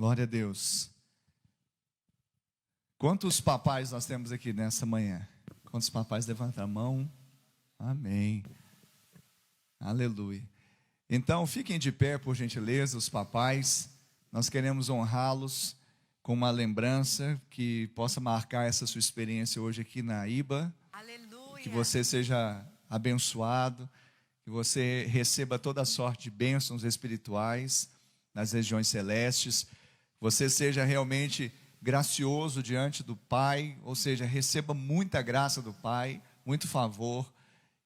Glória a Deus. Quantos papais nós temos aqui nessa manhã? Quantos papais levantam a mão? Amém. Aleluia. Então, fiquem de pé, por gentileza, os papais. Nós queremos honrá-los com uma lembrança que possa marcar essa sua experiência hoje aqui na IBA. Aleluia. Que você seja abençoado, que você receba toda a sorte de bênçãos espirituais nas regiões celestes. Você seja realmente gracioso diante do Pai, ou seja, receba muita graça do Pai, muito favor,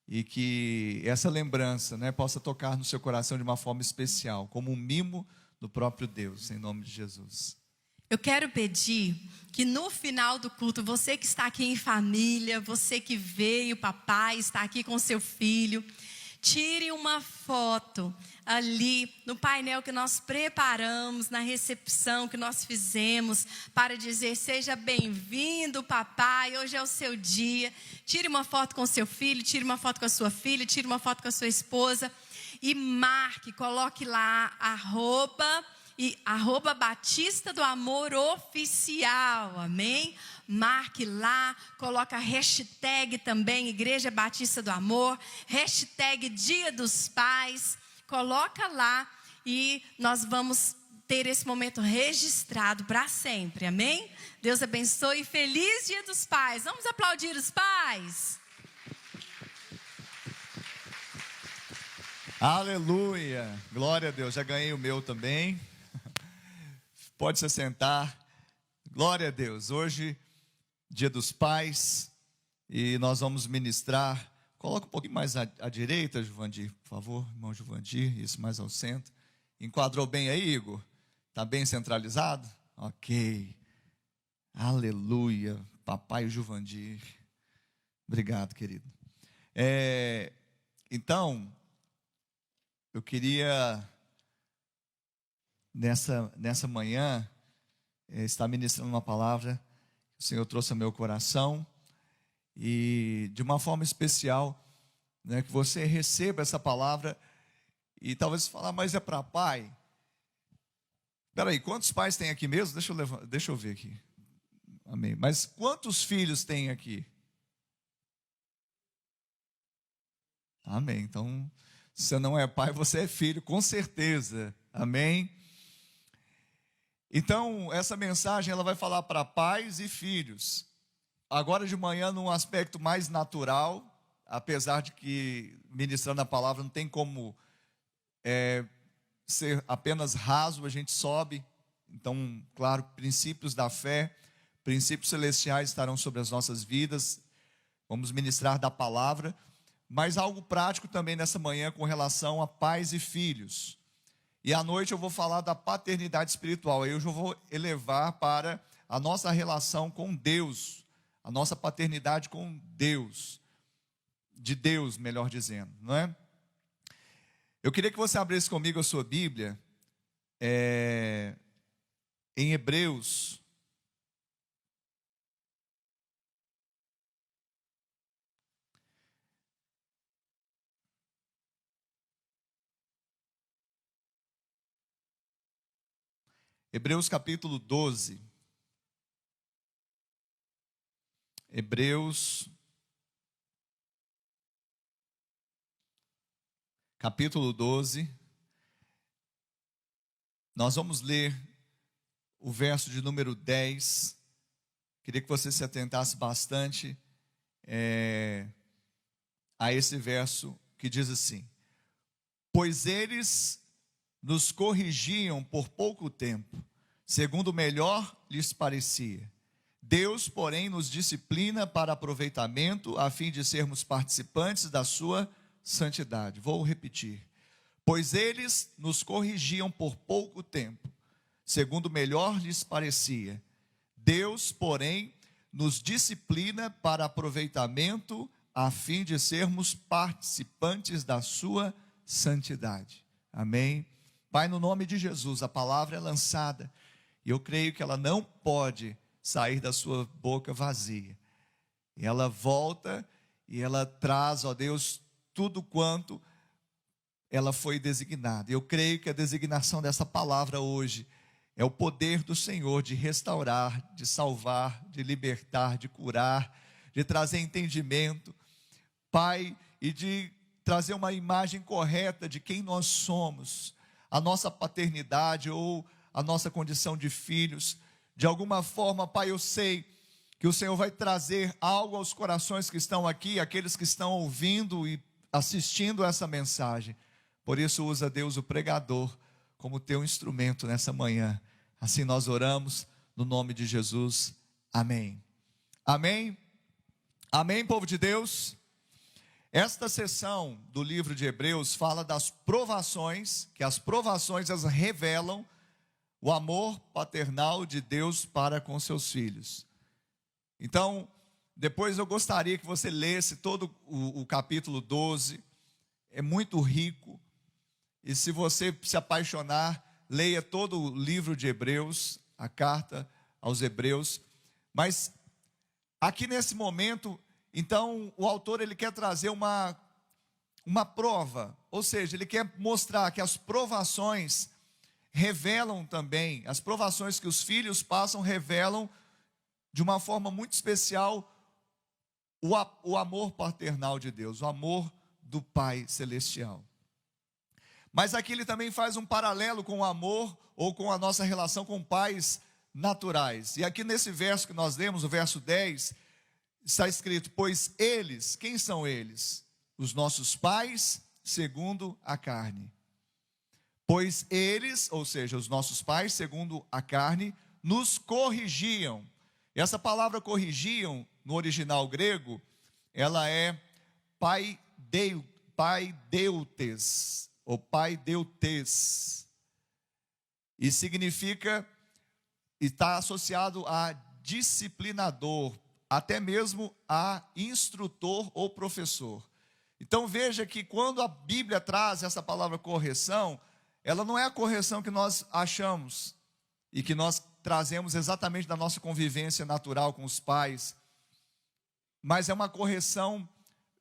e que essa lembrança, possa tocar no seu coração de uma forma especial, como um mimo do próprio Deus, em nome de Jesus. Eu quero pedir que no final do culto, você que está aqui em família, você que veio, papai, está aqui com seu filho, tire uma foto ali no painel que nós preparamos, na recepção que nós fizemos, para dizer: seja bem-vindo, papai, hoje é o seu dia. Tire uma foto com seu filho, tire uma foto com a sua filha, tire uma foto com a sua esposa e marque, coloque lá @, Batista do Amor Oficial, amém? Marque lá, coloca a hashtag também, Igreja Batista do Amor, hashtag Dia dos Pais, coloca lá e nós vamos ter esse momento registrado para sempre, amém? Deus abençoe e feliz Dia dos Pais. Vamos aplaudir os pais. Aleluia, glória a Deus, já ganhei o meu também. Pode se sentar. Glória a Deus. Hoje, Dia dos Pais, e nós vamos ministrar. Coloca um pouquinho mais à direita, Juvandir, por favor, irmão Juvandir, isso, mais ao centro. Enquadrou bem aí, Igor? Está bem centralizado? Ok. Aleluia, papai Juvandir. Obrigado, querido. Então, eu queria nessa manhã estar ministrando uma palavra que o Senhor trouxe ao meu coração, e de uma forma especial, que você receba essa palavra. E talvez você fale: mas é para pai? Espera aí, quantos pais tem aqui mesmo? Deixa eu ver aqui. Amém. Mas quantos filhos tem aqui? Amém. Então, se você não é pai, você é filho, com certeza. Amém. Então, essa mensagem ela vai falar para pais e filhos. Agora de manhã, num aspecto mais natural, apesar de que ministrando a palavra não tem como ser apenas raso, a gente sobe. Então, claro, princípios da fé, princípios celestiais estarão sobre as nossas vidas. Vamos ministrar da palavra, mas algo prático também nessa manhã com relação a pais e filhos. E à noite eu vou falar da paternidade espiritual. Aí eu já vou elevar para a nossa relação com Deus, a nossa paternidade com Deus, de Deus, melhor dizendo, não é? Eu queria que você abrisse comigo a sua Bíblia, em Hebreus. Hebreus capítulo 12. Hebreus capítulo 12. Nós vamos ler o verso de número 10. Queria que você se atentasse bastante a esse verso que diz assim: pois eles nos corrigiam por pouco tempo, segundo melhor lhes parecia. Deus, porém, nos disciplina para aproveitamento, a fim de sermos participantes da sua santidade. Vou repetir. Pois eles nos corrigiam por pouco tempo, segundo melhor lhes parecia. Deus, porém, nos disciplina para aproveitamento, a fim de sermos participantes da sua santidade. Amém? Pai, no nome de Jesus, a palavra é lançada, e eu creio que ela não pode sair da sua boca vazia. E ela volta e ela traz, ó Deus, tudo quanto ela foi designada. Eu creio que a designação dessa palavra hoje É o poder do Senhor de restaurar, de salvar, de libertar, de curar, de trazer entendimento, Pai, e de trazer uma imagem correta de quem nós somos, a nossa paternidade ou a nossa condição de filhos. De alguma forma, Pai, eu sei que o Senhor vai trazer algo aos corações que estão aqui, aqueles que estão ouvindo e assistindo essa mensagem. Por isso, usa, Deus, o pregador como teu instrumento nessa manhã. Assim nós oramos no nome de Jesus. Amém. Amém. Amém, povo de Deus. Esta sessão do livro de Hebreus fala das provações, que as provações elas revelam o amor paternal de Deus para com seus filhos. Então, depois eu gostaria que você lesse todo o capítulo 12, é muito rico, e se você se apaixonar, leia todo o livro de Hebreus, a carta aos Hebreus. Mas aqui nesse momento, então o autor ele quer trazer uma prova, ou seja, ele quer mostrar que as provações revelam também, as provações que os filhos passam revelam de uma forma muito especial o amor paternal de Deus, o amor do Pai Celestial. Mas aqui ele também faz um paralelo com o amor ou com a nossa relação com pais naturais. E aqui nesse verso que nós lemos, o verso 10, está escrito: pois eles, quem são eles? Os nossos pais segundo a carne. Pois eles, ou seja, os nossos pais segundo a carne, nos corrigiam. E essa palavra corrigiam, no original grego, ela é paideutes, ou paideutes, e significa, está associado a disciplinador, até mesmo a instrutor ou professor. Então veja que quando a Bíblia traz essa palavra correção, ela não é a correção que nós achamos e que nós trazemos exatamente da nossa convivência natural com os pais, mas é uma correção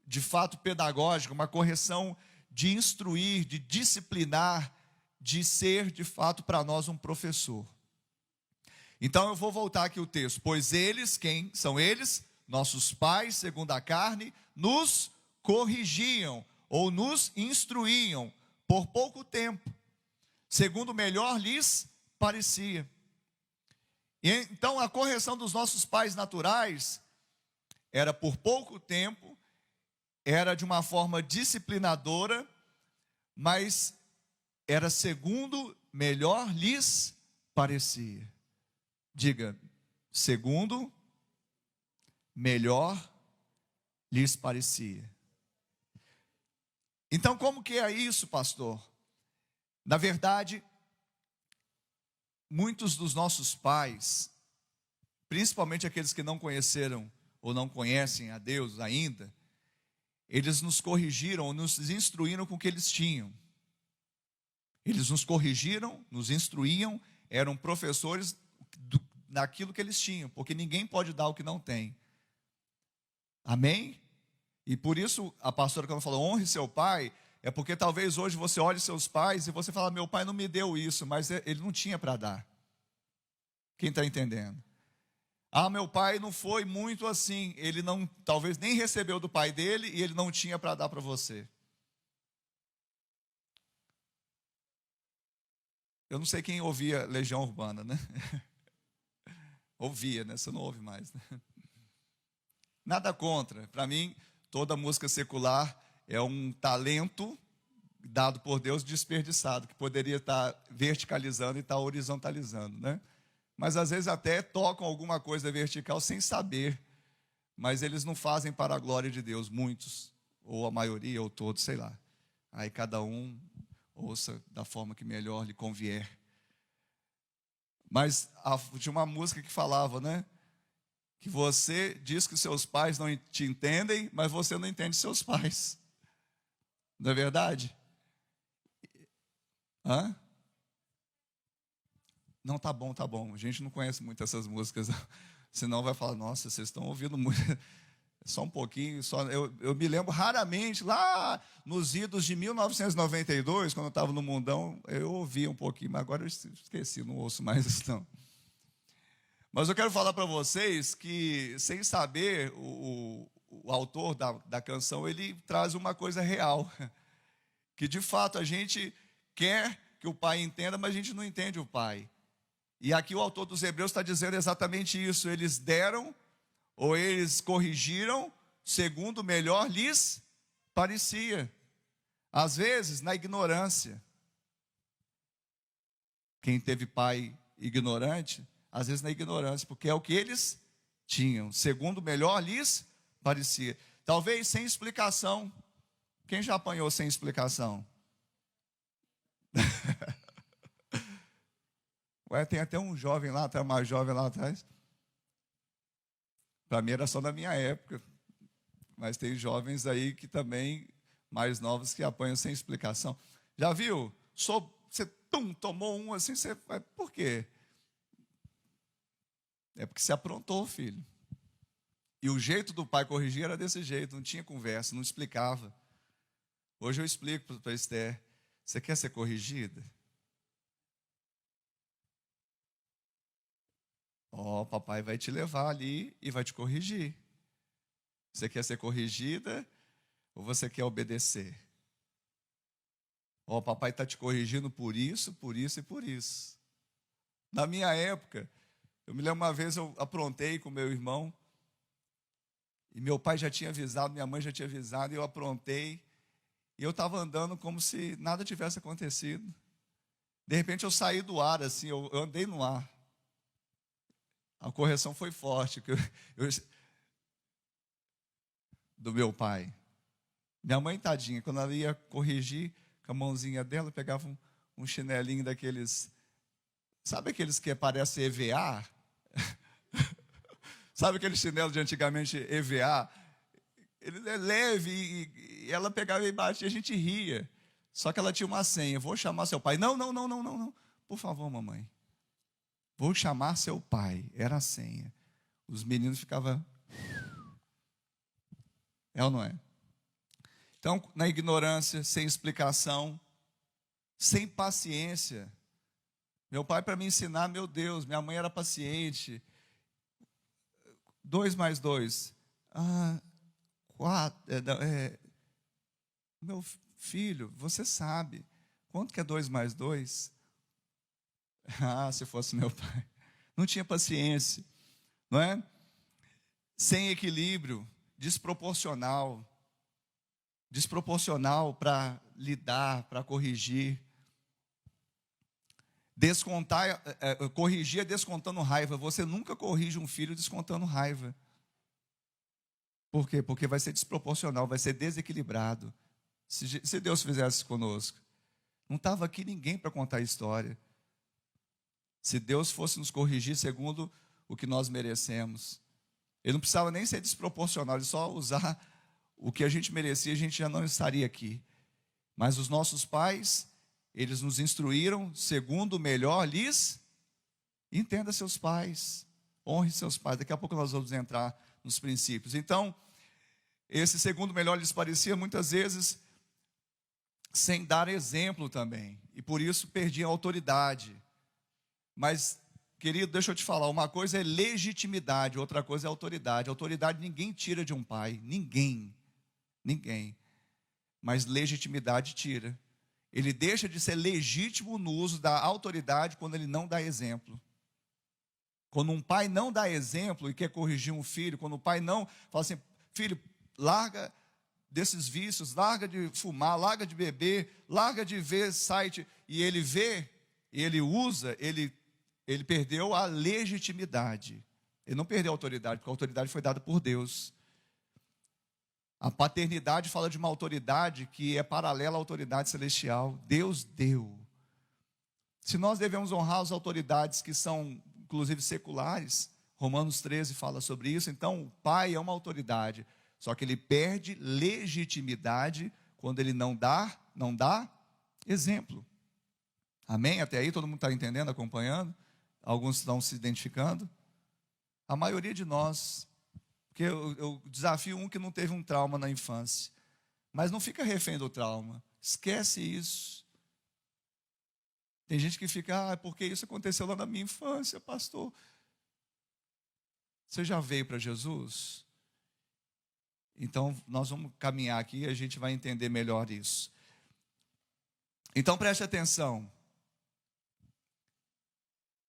de fato pedagógica, uma correção de instruir, de disciplinar, de ser de fato para nós um professor. Então eu vou voltar aqui o texto. Pois eles, quem são eles? Nossos pais, segundo a carne, nos corrigiam ou nos instruíam por pouco tempo, segundo melhor lhes parecia. E então a correção dos nossos pais naturais era por pouco tempo, era de uma forma disciplinadora, mas era segundo melhor lhes parecia. Diga, segundo melhor lhes parecia. Então, como que é isso, pastor? Na verdade, muitos dos nossos pais, principalmente aqueles que não conheceram ou não conhecem a Deus ainda, eles nos corrigiram, nos instruíram com o que eles tinham. Eles nos corrigiram, nos instruíam, eram professores naquilo que eles tinham, porque ninguém pode dar o que não tem. Amém? E por isso a pastora, quando falou honre seu pai, é porque talvez hoje você olhe seus pais e você fala: meu pai não me deu isso, mas ele não tinha para dar. Quem está entendendo? Ah, meu pai não foi muito assim, ele não, talvez nem recebeu do pai dele e ele não tinha para dar para você. Eu não sei quem ouvia Legião Urbana, né? Ouvia, né? Você não ouve mais, né? Nada contra. Para mim, toda música secular é um talento dado por Deus desperdiçado, que poderia estar verticalizando e estar horizontalizando, né? Mas às vezes até tocam alguma coisa vertical sem saber, mas eles não fazem para a glória de Deus, muitos, ou a maioria, ou todos, sei lá. Aí cada um ouça da forma que melhor lhe convier. Mas tinha uma música que falava, né? Que você diz que seus pais não te entendem, mas você não entende seus pais. Não é verdade? Hã? Não, tá bom. A gente não conhece muito essas músicas, senão vai falar: nossa, vocês estão ouvindo muito. Só um pouquinho, eu me lembro raramente, lá nos idos de 1992, quando eu estava no Mundão, eu ouvia um pouquinho, mas agora eu esqueci, não ouço mais isso não. Mas eu quero falar para vocês que, sem saber, o autor da canção, ele traz uma coisa real, que de fato a gente quer que o pai entenda, mas a gente não entende o pai. E aqui o autor dos Hebreus está dizendo exatamente isso, eles deram, ou eles corrigiram, segundo melhor lhes parecia. Às vezes, na ignorância. Quem teve pai ignorante, às vezes na ignorância, porque é o que eles tinham, segundo melhor lhes parecia. Talvez sem explicação. Quem já apanhou sem explicação? Ué, tem até um jovem lá atrás, mais jovem lá atrás. Para mim era só da minha época, mas tem jovens aí que também, mais novos, que apanham sem explicação. Já viu? Você tomou um assim, você vai, por quê? É porque você aprontou, filho. E o jeito do pai corrigir era desse jeito, não tinha conversa, não explicava. Hoje eu explico para a Esther, você quer ser corrigida? Ó, papai vai te levar ali e vai te corrigir. Você quer ser corrigida ou você quer obedecer? Ó, papai está te corrigindo por isso, por isso e por isso. Na minha época, eu me lembro uma vez eu aprontei com meu irmão, e meu pai já tinha avisado, minha mãe já tinha avisado, e eu aprontei, e eu estava andando como se nada tivesse acontecido. De repente eu saí do ar, assim, eu andei no ar. A correção foi forte, do meu pai. Minha mãe, tadinha, quando ela ia corrigir com a mãozinha dela, pegava um chinelinho daqueles, sabe aqueles que parecem EVA? Sabe aquele chinelo de antigamente EVA? Ele é leve e ela pegava e batia e a gente ria. Só que ela tinha uma senha, vou chamar seu pai. Não. Por favor, mamãe. Vou chamar seu pai. Era a senha. Os meninos ficavam... É ou não é? Então, na ignorância, sem explicação, sem paciência. Meu pai, para me ensinar, meu Deus, minha mãe era paciente. 2 mais 2. 4. Meu filho, você sabe. Quanto que é 2 mais 2? Se fosse meu pai. Não tinha paciência, não é? Sem equilíbrio, desproporcional para lidar, para corrigir. Corrigir é descontando raiva. Você nunca corrige um filho descontando raiva. Por quê? Porque vai ser desproporcional, vai ser desequilibrado. Se Deus fizesse conosco, não estava aqui ninguém para contar a história. Se Deus fosse nos corrigir segundo o que nós merecemos, Ele não precisava nem ser desproporcional, Ele só usar o que a gente merecia, a gente já não estaria aqui. Mas os nossos pais, eles nos instruíram segundo o melhor lhes. Entenda seus pais, honre seus pais. Daqui a pouco nós vamos entrar nos princípios. Então, esse segundo melhor lhes parecia, muitas vezes, sem dar exemplo também. E por isso perdiam a autoridade. Mas, querido, deixa eu te falar, uma coisa é legitimidade, outra coisa é autoridade. Autoridade ninguém tira de um pai, ninguém. Mas legitimidade tira. Ele deixa de ser legítimo no uso da autoridade quando ele não dá exemplo. Quando um pai não dá exemplo e quer corrigir um filho, quando o pai não fala assim, filho, larga desses vícios, larga de fumar, larga de beber, larga de ver site, e ele vê, e ele usa, ele perdeu a legitimidade. Ele não perdeu a autoridade, porque a autoridade foi dada por Deus. A paternidade fala de uma autoridade que é paralela à autoridade celestial. Deus deu. Se nós devemos honrar as autoridades que são, inclusive, seculares, Romanos 13 fala sobre isso, então o pai é uma autoridade, só que ele perde legitimidade quando ele não dá exemplo. Amém? Até aí todo mundo está entendendo, acompanhando? Alguns estão se identificando? A maioria de nós, Porque eu desafio um que não teve um trauma na infância. Mas não fica refém do trauma. Esquece isso. Tem gente que fica, porque isso aconteceu lá na minha infância, pastor. Você já veio para Jesus? Então, nós vamos caminhar aqui e a gente vai entender melhor isso. Então, preste atenção.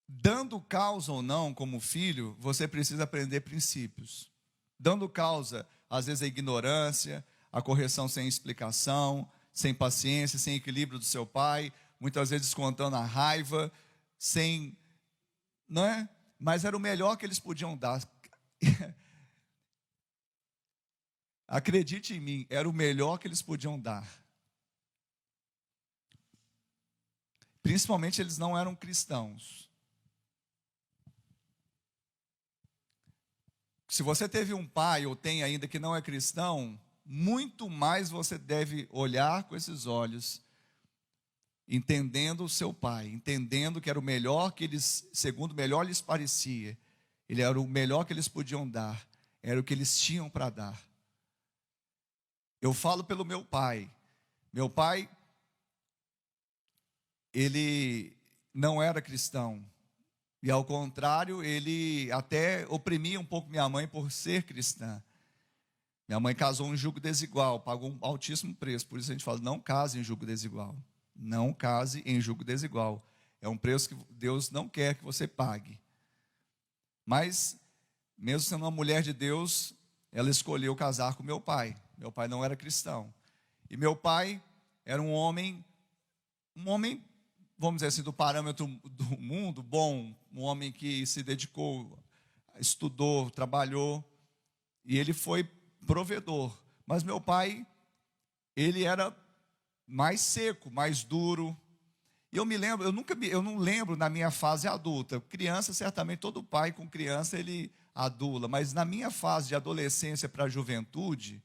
Dando causa ou não como filho, você precisa aprender princípios. Dando causa, às vezes, a ignorância, a correção sem explicação, sem paciência, sem equilíbrio do seu pai, muitas vezes descontando a raiva, sem, não é? Mas era o melhor que eles podiam dar. Acredite em mim, era o melhor que eles podiam dar. Principalmente eles não eram cristãos. Se você teve um pai ou tem ainda que não é cristão, muito mais você deve olhar com esses olhos, entendendo o seu pai, entendendo que era o melhor que eles, segundo o melhor lhes parecia, ele era o melhor que eles podiam dar, era o que eles tinham para dar. Eu falo pelo meu pai. Meu pai, ele não era cristão. E ao contrário, ele até oprimia um pouco minha mãe por ser cristã. Minha mãe casou em julgo desigual, pagou um altíssimo preço. Por isso a gente fala, não case em julgo desigual. Não case em julgo desigual. É um preço que Deus não quer que você pague. Mas, mesmo sendo uma mulher de Deus, ela escolheu casar com meu pai. Meu pai não era cristão. E meu pai era um homem, vamos dizer assim, do parâmetro do mundo, bom, um homem que se dedicou, estudou, trabalhou, e ele foi provedor. Mas meu pai, ele era mais seco, mais duro. E eu me lembro, eu não lembro na minha fase adulta. Criança, certamente, todo pai com criança, ele adula. Mas na minha fase de adolescência para a juventude,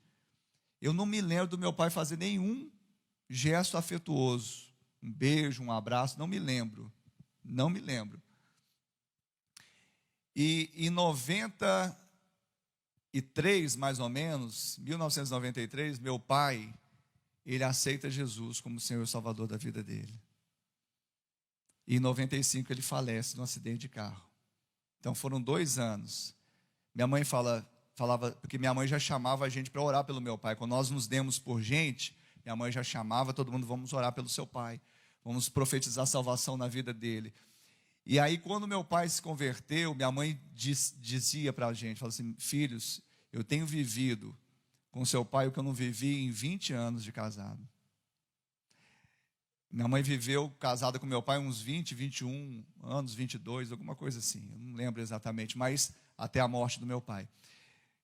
eu não me lembro do meu pai fazer nenhum gesto afetuoso. Um beijo, um abraço, não me lembro. Não me lembro. E em 93, mais ou menos, 1993, meu pai, ele aceita Jesus como Senhor e Salvador da vida dele. E em 95 ele falece num acidente de carro. Então foram 2 anos. Minha mãe falava, porque minha mãe já chamava a gente para orar pelo meu pai. Quando nós nos demos por gente, minha mãe já chamava todo mundo, vamos orar pelo seu pai. Vamos profetizar salvação na vida dele. E aí, quando meu pai se converteu, minha mãe dizia para a gente, falava assim, filhos, eu tenho vivido com seu pai o que eu não vivi em 20 anos de casado. Minha mãe viveu casada com meu pai uns 20, 21 anos, 22, alguma coisa assim. Eu não lembro exatamente, mas até a morte do meu pai.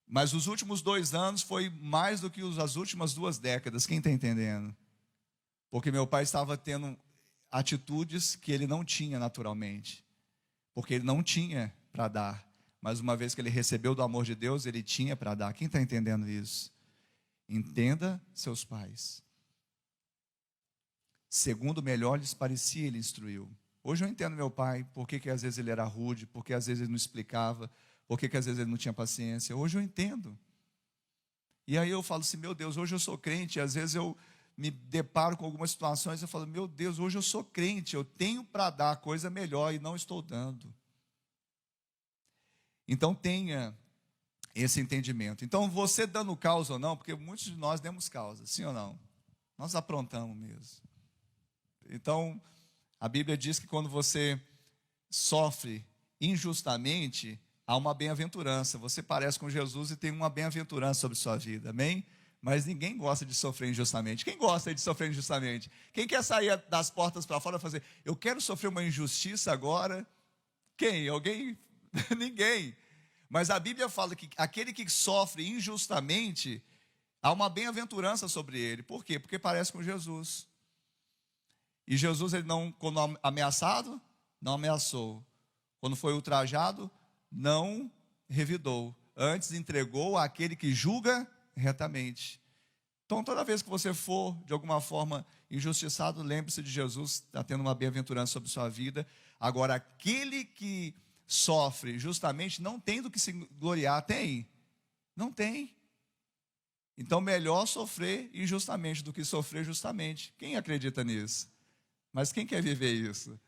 Mas os últimos 2 anos foi mais do que as últimas 2 décadas. Quem está entendendo? Porque meu pai estava tendo atitudes que ele não tinha naturalmente. Porque ele não tinha para dar. Mas uma vez que ele recebeu do amor de Deus, ele tinha para dar. Quem está entendendo isso? Entenda seus pais. Segundo melhor lhes parecia, ele instruiu. Hoje eu entendo meu pai, por que às vezes ele era rude, por que às vezes ele não explicava, por que às vezes ele não tinha paciência. Hoje eu entendo. E aí eu falo assim, meu Deus, hoje eu sou crente, e às vezes eu me deparo com algumas situações, eu falo, meu Deus, hoje eu sou crente, eu tenho para dar coisa melhor e não estou dando. Então tenha esse entendimento. Então você dando causa ou não, porque muitos de nós demos causa, sim ou não? Nós aprontamos mesmo. Então, a Bíblia diz que quando você sofre injustamente, há uma bem-aventurança. Você parece com Jesus e tem uma bem-aventurança sobre sua vida, amém? Mas ninguém gosta de sofrer injustamente. Quem gosta de sofrer injustamente? Quem quer sair das portas para fora e fazer, eu quero sofrer uma injustiça agora? Quem? Alguém? Ninguém. Mas a Bíblia fala que aquele que sofre injustamente, há uma bem-aventurança sobre ele. Por quê? Porque parece com Jesus. E Jesus, ele não, quando ameaçado, não ameaçou. Quando foi ultrajado, não revidou. Antes entregou àquele que julga retamente. Então, toda vez que você for, de alguma forma, injustiçado, lembre-se de Jesus, está tendo uma bem-aventurança sobre sua vida. Agora, aquele que sofre justamente, não tem do que se gloriar, tem. Não tem. Então, melhor sofrer injustamente do que sofrer justamente. Quem acredita nisso? Mas quem quer viver isso?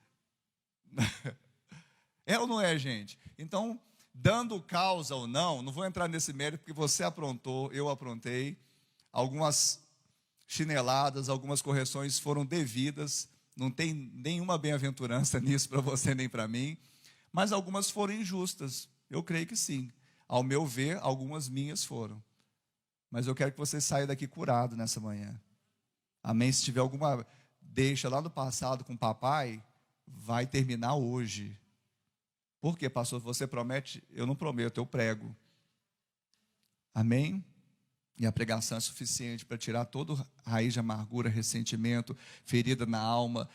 É ou não é, gente? Então, dando causa ou não, não vou entrar nesse mérito, porque você aprontou, eu aprontei. Algumas chineladas, algumas correções foram devidas. Não tem nenhuma bem-aventurança nisso para você nem para mim. Mas algumas foram injustas. Eu creio que sim. Ao meu ver, algumas minhas foram. Mas eu quero que você saia daqui curado nessa manhã. Amém? Se tiver alguma deixa lá no passado com o papai, vai terminar hoje. Por quê, pastor? Você promete? Eu não prometo, eu prego. Amém? E a pregação é suficiente para tirar toda raiz de amargura, ressentimento, ferida na alma,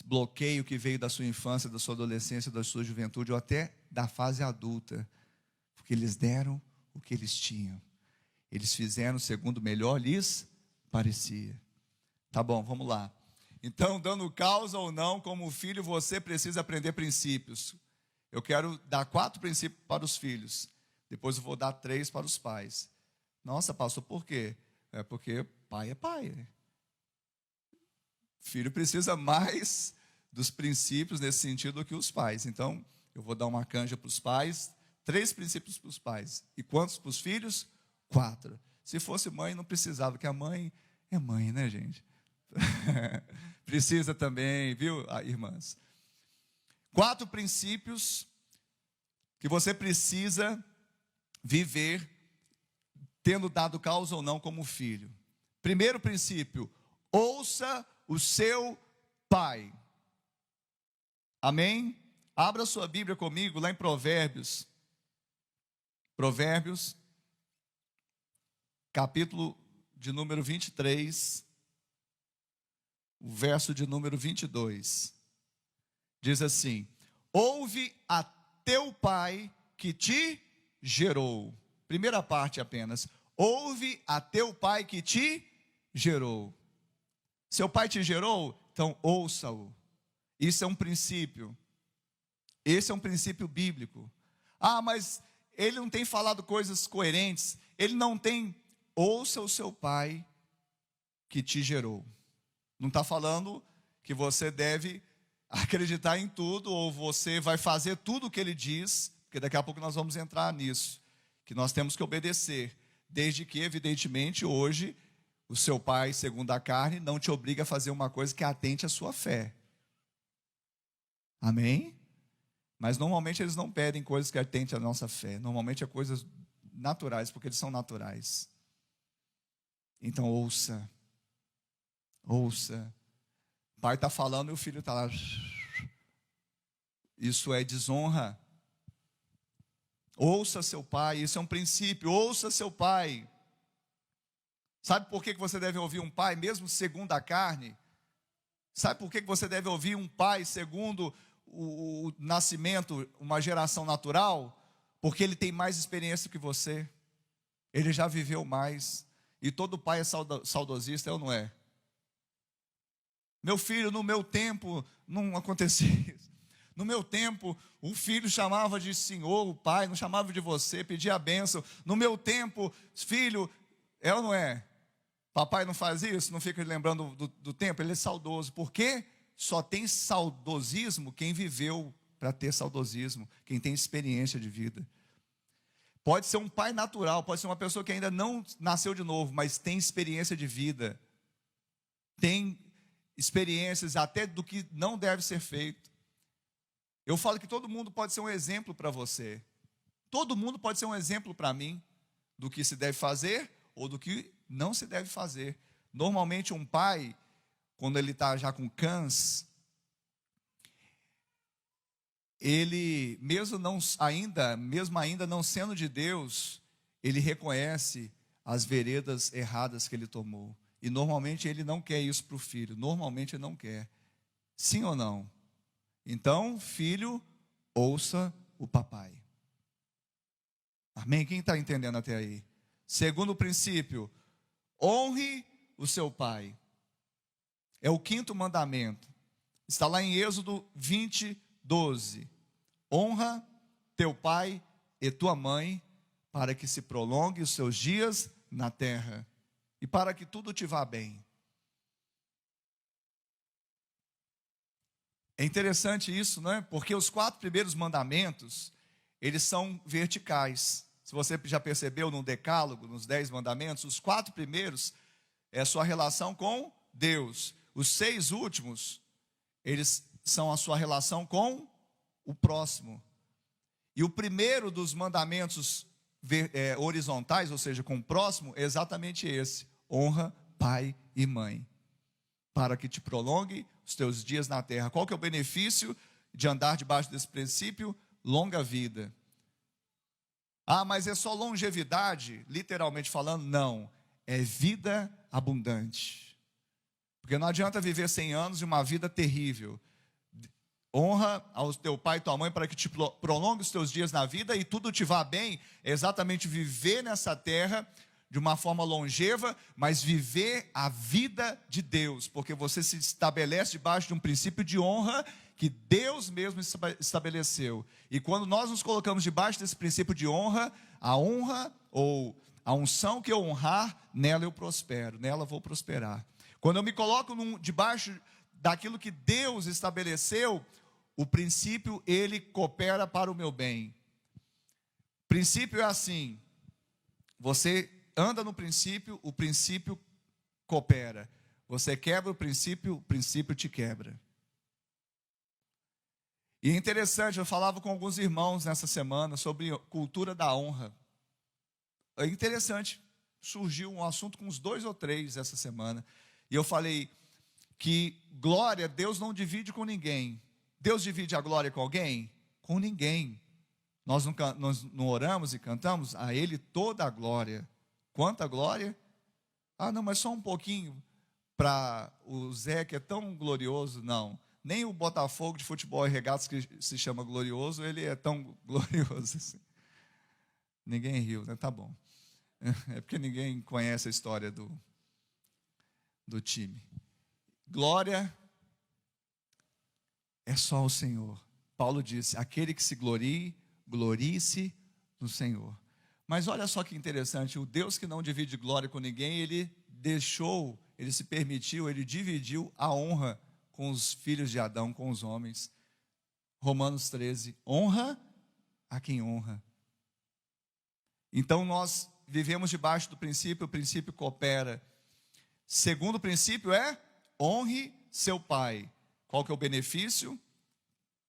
bloqueio que veio da sua infância, da sua adolescência, da sua juventude, ou até da fase adulta. Porque eles deram o que eles tinham. Eles fizeram segundo melhor lhes parecia. Tá bom, vamos lá. Então, dando causa ou não, como filho, você precisa aprender princípios. Eu quero dar 4 princípios para os filhos. Depois eu vou dar 3 para os pais. Nossa, pastor, por quê? É porque pai é pai. Filho precisa mais dos princípios nesse sentido do que os pais. Então, eu vou dar uma canja para os pais, 3 princípios para os pais. E quantos para os filhos? 4. Se fosse mãe, não precisava, porque a mãe é mãe, né, gente? Precisa também, viu, irmãs? 4 princípios que você precisa viver, tendo dado causa ou não como filho. Primeiro princípio: ouça o seu pai. Amém? Abra sua Bíblia comigo lá em Provérbios. Provérbios, capítulo de número 23, o verso de número 22. Diz assim: ouve a teu pai que te gerou. Primeira parte apenas. Ouve a teu pai que te gerou. Seu pai te gerou? Então ouça-o. Isso é um princípio. Esse é um princípio bíblico. Ah, mas ele não tem falado coisas coerentes. Ele não tem. Ouça o seu pai que te gerou. Não está falando que você deve acreditar em tudo, ou você vai fazer tudo o que ele diz, porque daqui a pouco nós vamos entrar nisso, que nós temos que obedecer, desde que, evidentemente, hoje, o seu pai, segundo a carne, não te obriga a fazer uma coisa que atente à sua fé. Amém? Mas normalmente eles não pedem coisas que atentem à nossa fé, normalmente é coisas naturais, porque eles são naturais. Então ouça. Ouça. O pai está falando e o filho está lá. Isso é desonra. Ouça seu pai, isso é um princípio. Ouça seu pai. Sabe por que você deve ouvir um pai, mesmo segundo a carne? Sabe por que você deve ouvir um pai segundo o nascimento, uma geração natural? Porque ele tem mais experiência que você. Ele já viveu mais. E todo pai é saudosista, é ou não é? Meu filho, no meu tempo, não acontecia isso. No meu tempo, o filho chamava de senhor, o pai, não chamava de você, pedia a bênção. No meu tempo, filho, é ou não é? Papai não faz isso, não fica lembrando do tempo, ele é saudoso. Por quê? Só tem saudosismo quem viveu para ter saudosismo, quem tem experiência de vida. Pode ser um pai natural, pode ser uma pessoa que ainda não nasceu de novo, mas tem experiência de vida. Tem experiências até do que não deve ser feito. Eu falo que todo mundo pode ser um exemplo para você. Todo mundo pode ser um exemplo para mim do que se deve fazer ou do que não se deve fazer. Normalmente um pai, quando ele está já com cães, ele, mesmo ainda não sendo de Deus, ele reconhece as veredas erradas que ele tomou. E normalmente ele não quer isso para o filho. Normalmente ele não quer. Sim ou não? Então, filho, ouça o papai. Amém? Quem está entendendo até aí? Segundo princípio, honre o seu pai. É o 5º mandamento. Está lá em Êxodo 20, 12. Honra teu pai e tua mãe, para que se prolongue os seus dias na terra e para que tudo te vá bem. É interessante isso, não é? Porque os 4 primeiros mandamentos, eles são verticais. Se você já percebeu no Decálogo, nos 10 mandamentos, os 4 primeiros é a sua relação com Deus. Os 6 últimos, eles são a sua relação com o próximo. E o primeiro dos mandamentos horizontais, ou seja, com o próximo, é exatamente esse: honra pai e mãe, para que te prolongue os teus dias na terra. Qual que é o benefício de andar debaixo desse princípio? Longa vida. Ah, mas é só longevidade, literalmente falando? Não, é vida abundante. Porque não adianta viver 100 anos e uma vida terrível. Honra ao teu pai e tua mãe para que te prolongue os teus dias na vida e tudo te vá bem. É exatamente viver nessa terra de uma forma longeva, mas viver a vida de Deus, porque você se estabelece debaixo de um princípio de honra que Deus mesmo estabeleceu. E quando nós nos colocamos debaixo desse princípio de honra, a honra ou a unção que eu honrar, nela eu prospero, nela eu vou prosperar. Quando eu me coloco debaixo daquilo que Deus estabeleceu, o princípio, ele coopera para o meu bem. O princípio é assim: você anda no princípio, o princípio coopera. Você quebra o princípio te quebra. E é interessante, eu falava com alguns irmãos nessa semana sobre cultura da honra. É interessante, surgiu um assunto com uns 2 ou 3 essa semana. E eu falei que glória, Deus não divide com ninguém. Deus divide a glória com alguém? Com ninguém. Nós não oramos e cantamos a Ele toda a glória. Quanta glória? Ah, não, mas só um pouquinho para o Zé, que é tão glorioso. Não, nem o Botafogo de futebol e regatas, que se chama glorioso, ele é tão glorioso assim. Ninguém riu, né? Tá bom. É porque ninguém conhece a história do time. Glória é só o Senhor. Paulo disse: aquele que se glorie, glorie-se no Senhor. Mas olha só que interessante, o Deus que não divide glória com ninguém, ele se permitiu, ele dividiu a honra com os filhos de Adão, com os homens. Romanos 13, honra a quem honra. Então nós vivemos debaixo do princípio, o princípio coopera. Segundo princípio é: honre seu pai. Qual que é o benefício?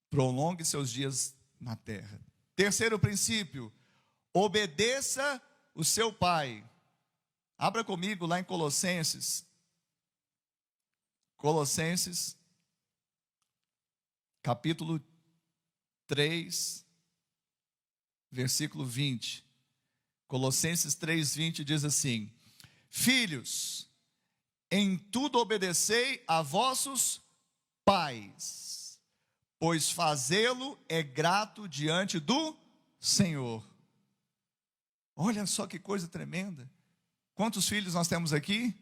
Prolongue seus dias na terra. Terceiro princípio: obedeça o seu pai. Abra comigo lá em Colossenses. Colossenses, capítulo 3, versículo 20. Colossenses 3:20 diz assim: filhos, em tudo obedecei a vossos pais, pois fazê-lo é grato diante do Senhor. Olha só que coisa tremenda. Quantos filhos nós temos aqui?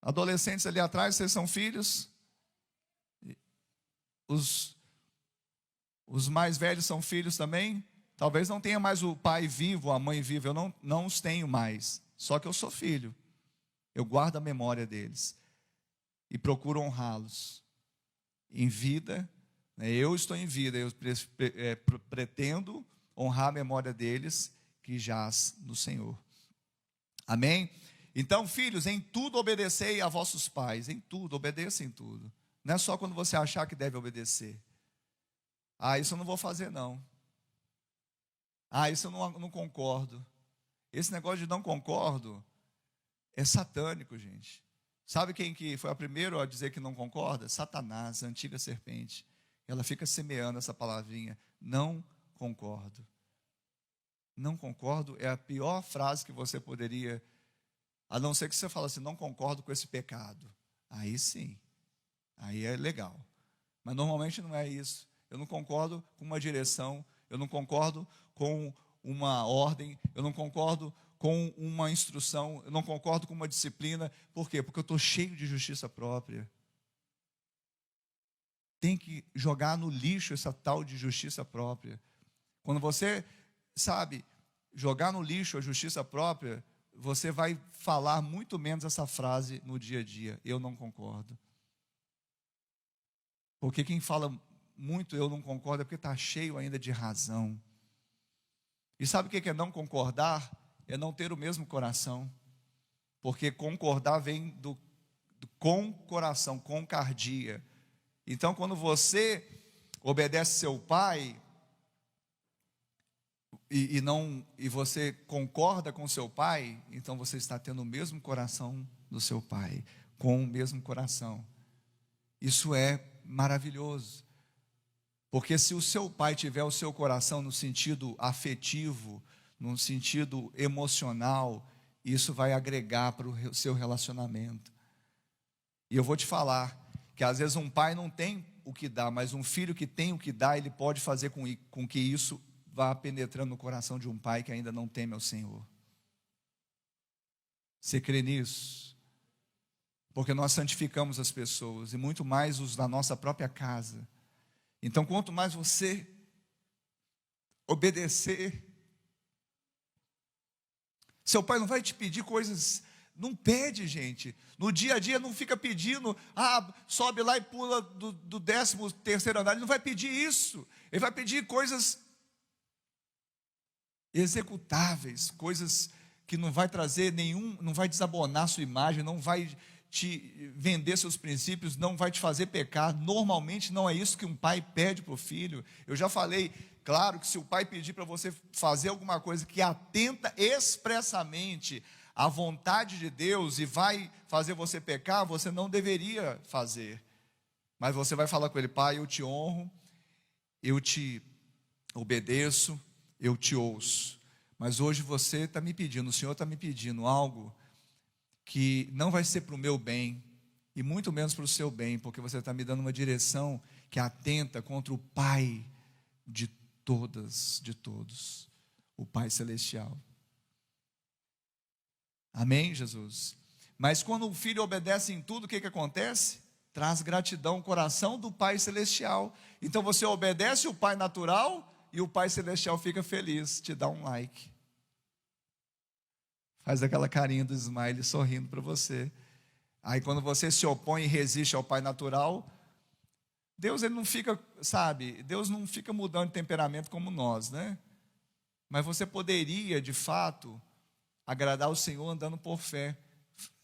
Adolescentes ali atrás, vocês são filhos? Os mais velhos são filhos também? Talvez não tenha mais o pai vivo, a mãe viva. Eu não os tenho mais. Só que eu sou filho. Eu guardo a memória deles e procuro honrá-los em vida. Eu estou em vida, eu pretendo honrar a memória deles que jaz no Senhor. Amém? Então, filhos, em tudo obedecei a vossos pais. Em tudo, obedeça em tudo. Não é só quando você achar que deve obedecer. Ah, isso eu não vou fazer não. Ah, isso eu não concordo. Esse negócio de não concordo é satânico, gente. Sabe quem que foi a primeira a dizer que não concorda? Satanás, a antiga serpente. Ela fica semeando essa palavrinha: não concordo. Não concordo é a pior frase que você poderia, a não ser que você fale assim: não concordo com esse pecado. Aí sim, aí é legal. Mas normalmente não é isso. Eu não concordo com uma direção, eu não concordo com uma ordem, eu não concordo com uma instrução, eu não concordo com uma disciplina. Por quê? Porque eu estou cheio de justiça própria. Tem que jogar no lixo essa tal de justiça própria. Quando você, sabe, jogar no lixo a justiça própria, você vai falar muito menos essa frase no dia a dia: eu não concordo. Porque quem fala muito eu não concordo é porque está cheio ainda de razão. E sabe o que é não concordar? É não ter o mesmo coração. Porque concordar vem do com coração, com cardia. Então, quando você obedece seu pai e você concorda com seu pai, então você está tendo o mesmo coração do seu pai, com o mesmo coração. Isso é maravilhoso. Porque se o seu pai tiver o seu coração no sentido afetivo, no sentido emocional, isso vai agregar para o seu relacionamento. E eu vou te falar que às vezes um pai não tem o que dar, mas um filho que tem o que dar, ele pode fazer com que isso vá penetrando no coração de um pai que ainda não teme ao Senhor. Você crê nisso? Porque nós santificamos as pessoas, e muito mais os da nossa própria casa. Então, quanto mais você obedecer, seu pai não vai te pedir coisas, não pede, gente. No dia a dia não fica pedindo, sobe lá e pula do 13º andar. Ele não vai pedir isso. Ele vai pedir coisas executáveis, coisas que não vai trazer não vai desabonar sua imagem, não vai te vender seus princípios, não vai te fazer pecar. Normalmente não é isso que um pai pede para o filho. Eu já falei, claro que se o pai pedir para você fazer alguma coisa que atenta expressamente à vontade de Deus e vai fazer você pecar, você não deveria fazer. Mas você vai falar com ele: pai, eu te honro, eu te obedeço, eu te ouço. Mas hoje você está me pedindo, o Senhor está me pedindo algo que não vai ser para o meu bem, e muito menos para o seu bem, porque você está me dando uma direção que atenta contra o Pai de todos, o Pai Celestial. Amém, Jesus? Mas quando o filho obedece em tudo, o que acontece? Traz gratidão ao coração do Pai Celestial. Então você obedece o Pai natural, e o Pai Celestial fica feliz, te dá um like. Faz aquela carinha do smile sorrindo para você. Aí quando você se opõe e resiste ao Pai natural, Deus ele não fica, Deus não fica mudando de temperamento como nós, né? Mas você poderia, de fato, agradar o Senhor andando por fé,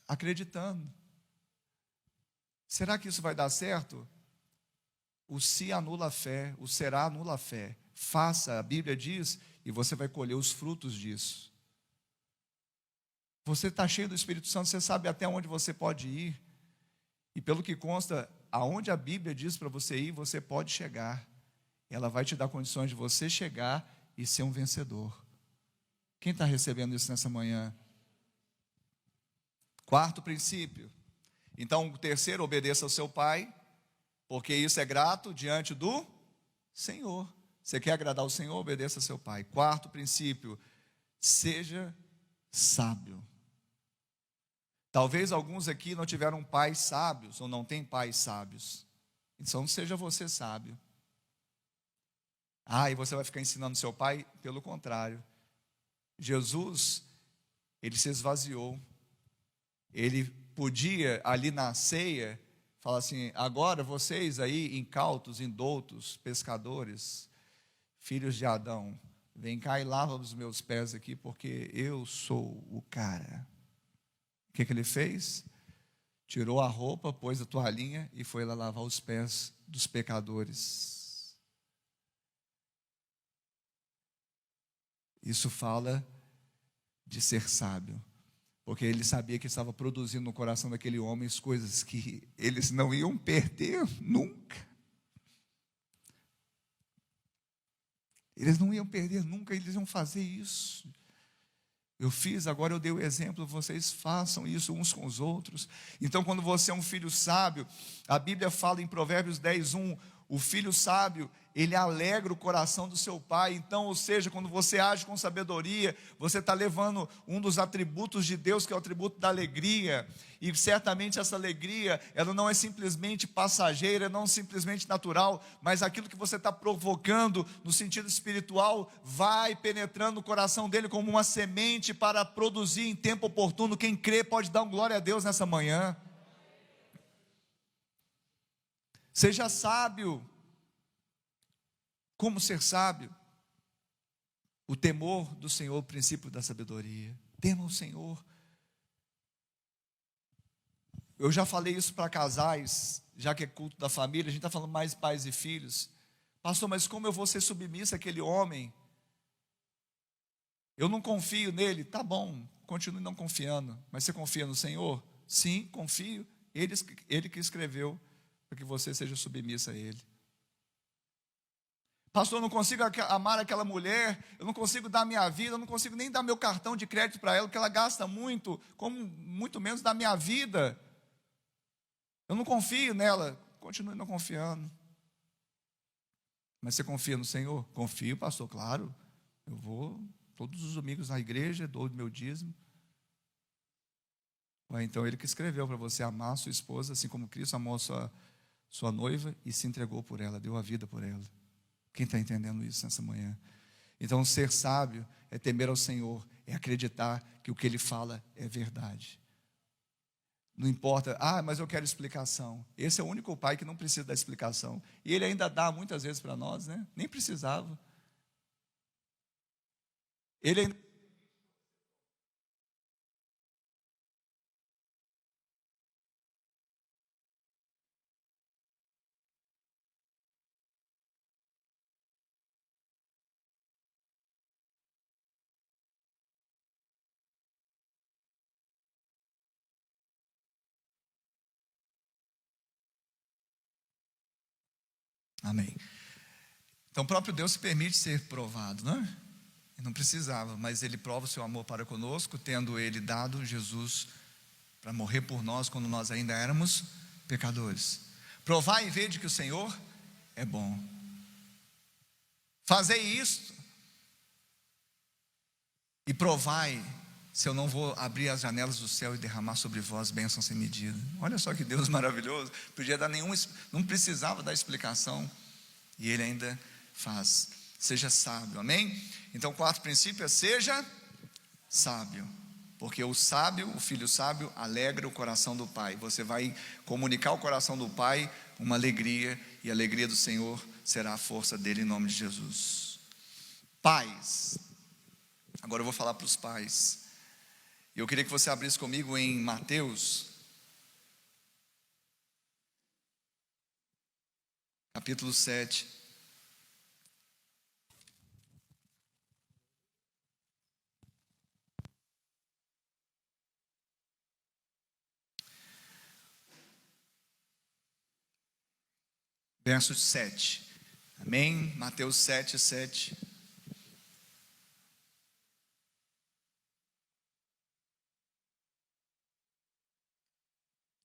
acreditando. Será que isso vai dar certo? O se anula a fé, o será anula a fé. Faça, a Bíblia diz, e você vai colher os frutos disso. Você está cheio do Espírito Santo, você sabe até onde você pode ir. E pelo que consta, aonde a Bíblia diz para você ir, você pode chegar. Ela vai te dar condições de você chegar e ser um vencedor. Quem está recebendo isso nessa manhã? Quarto princípio. Então, o terceiro, obedeça ao seu pai, porque isso é grato diante do Senhor. Você quer agradar o Senhor? Obedeça ao seu pai. Quarto princípio, seja sábio. Talvez alguns aqui não tiveram pais sábios, ou não têm pais sábios. Então seja você sábio. E você vai ficar ensinando seu pai? Pelo contrário. Jesus, ele se esvaziou. Ele podia, ali na ceia, falar assim: agora vocês aí, incautos, indoutos, pescadores, filhos de Adão, vem cá e lava os meus pés aqui, porque eu sou o cara. O que ele fez? Tirou a roupa, pôs a toalhinha e foi lá lavar os pés dos pecadores. Isso fala de ser sábio, porque ele sabia que estava produzindo no coração daquele homem coisas que eles não iam perder nunca. Eles não iam perder nunca, eles iam fazer isso. Eu fiz, agora eu dei o exemplo, vocês façam isso uns com os outros. Então, quando você é um filho sábio, a Bíblia fala em Provérbios 10:1, O filho sábio, ele alegra o coração do seu pai. Então, ou seja, quando você age com sabedoria, você está levando um dos atributos de Deus, que é o atributo da alegria. E certamente essa alegria, ela não é simplesmente passageira, não simplesmente natural, mas aquilo que você está provocando no sentido espiritual, vai penetrando no coração dele como uma semente para produzir em tempo oportuno. Quem crê pode dar um glória a Deus nessa manhã. Seja sábio. Como ser sábio? O temor do Senhor, o princípio da sabedoria. Tema o Senhor. Eu já falei isso para casais, já que é culto da família, a gente está falando mais pais e filhos. Pastor, mas como eu vou ser submissa àquele homem? Eu não confio nele. Tá bom, continue não confiando. Mas você confia no Senhor? Sim, confio. Ele que escreveu para que você seja submissa a Ele. Pastor, eu não consigo amar aquela mulher, eu não consigo dar minha vida, eu não consigo nem dar meu cartão de crédito para ela, porque ela gasta muito, como muito menos da minha vida. Eu não confio nela. Continue não confiando. Mas você confia no Senhor? Confio, pastor, claro. Eu vou todos os domingos na igreja, dou o meu dízimo. Ou então ele que escreveu para você amar a sua esposa, assim como Cristo amou a sua noiva e se entregou por ela, deu a vida por ela. Quem está entendendo isso nessa manhã? Então, ser sábio é temer ao Senhor, é acreditar que o que Ele fala é verdade. Não importa, mas eu quero explicação. Esse é o único pai que não precisa da explicação. E Ele ainda dá muitas vezes para nós, né? Nem precisava. Ele ainda... Amém. Então, o próprio Deus se permite ser provado, não é? Não precisava, mas Ele prova o seu amor para conosco, tendo Ele dado Jesus para morrer por nós quando nós ainda éramos pecadores. Provai e vede que o Senhor é bom. Fazei isto e provai se eu não vou abrir as janelas do céu e derramar sobre vós bênçãos sem medida. Olha só que Deus maravilhoso. Podia dar não precisava dar explicação, e Ele ainda faz. Seja sábio, amém? Então, o quarto princípio é: seja sábio, porque o sábio, o filho sábio, alegra o coração do pai. Você vai comunicar ao coração do pai uma alegria, e a alegria do Senhor será a força dele, em nome de Jesus. Pais, agora eu vou falar para os pais. Eu queria que você abrisse comigo em Mateus, capítulo 7. Verso 7. Amém? Mateus 7, 7.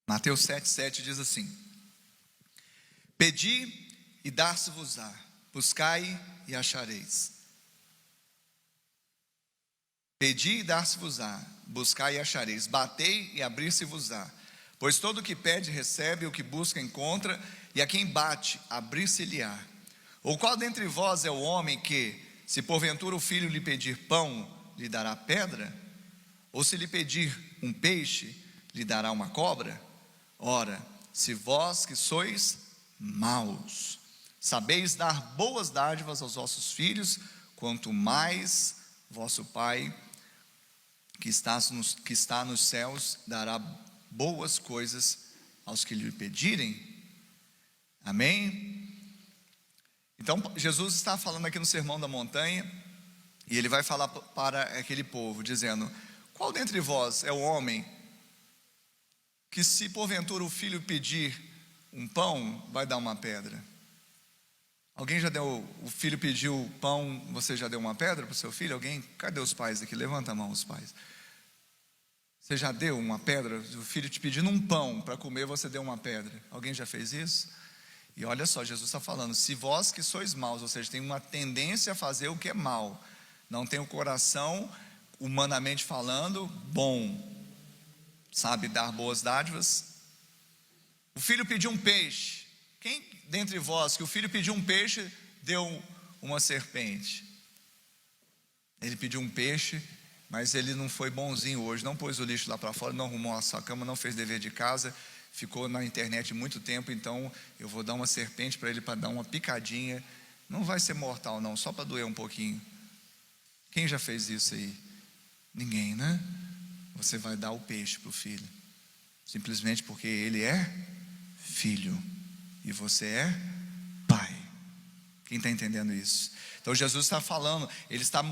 Mateus 7, 7 diz assim: pedi e dar-se-vos-á, buscai e achareis. Pedi e dar-se-vos-á, buscai e achareis, batei e abrir-se-vos-á. Pois todo o que pede recebe, o que busca encontra, e a quem bate, abrir-se-lhe-á. Ou qual dentre vós é o homem que, se porventura o filho lhe pedir pão, lhe dará pedra? Ou se lhe pedir um peixe, lhe dará uma cobra? Ora, se vós que sois maus, sabeis dar boas dádivas aos vossos filhos, quanto mais vosso Pai, que está nos céus, dará boas coisas aos que lhe pedirem. Amém? Então, Jesus está falando aqui no Sermão da Montanha, e Ele vai falar para aquele povo, dizendo: qual dentre vós é o homem que, se porventura o filho pedir um pão, vai dar uma pedra? Alguém já deu, o filho pediu pão, você já deu uma pedra para o seu filho? Alguém? Cadê os pais aqui? Levanta a mão, os pais. Você já deu uma pedra? O filho te pedindo um pão para comer, você deu uma pedra. Alguém já fez isso? E olha só, Jesus está falando: se vós que sois maus, ou seja, tem uma tendência a fazer o que é mal, não tem o coração, humanamente falando, bom, sabe dar boas dádivas. O filho pediu um peixe. Quem dentre vós que o filho pediu um peixe, deu uma serpente? Ele pediu um peixe, mas ele não foi bonzinho hoje, não pôs o lixo lá para fora, não arrumou a sua cama, não fez dever de casa, ficou na internet muito tempo. Então eu vou dar uma serpente para ele, para dar uma picadinha. Não vai ser mortal não, só para doer um pouquinho. Quem já fez isso aí? Ninguém, né? Você vai dar o peixe para o filho, simplesmente porque ele é filho e você é pai. Quem está entendendo isso? Então Jesus está falando, ele está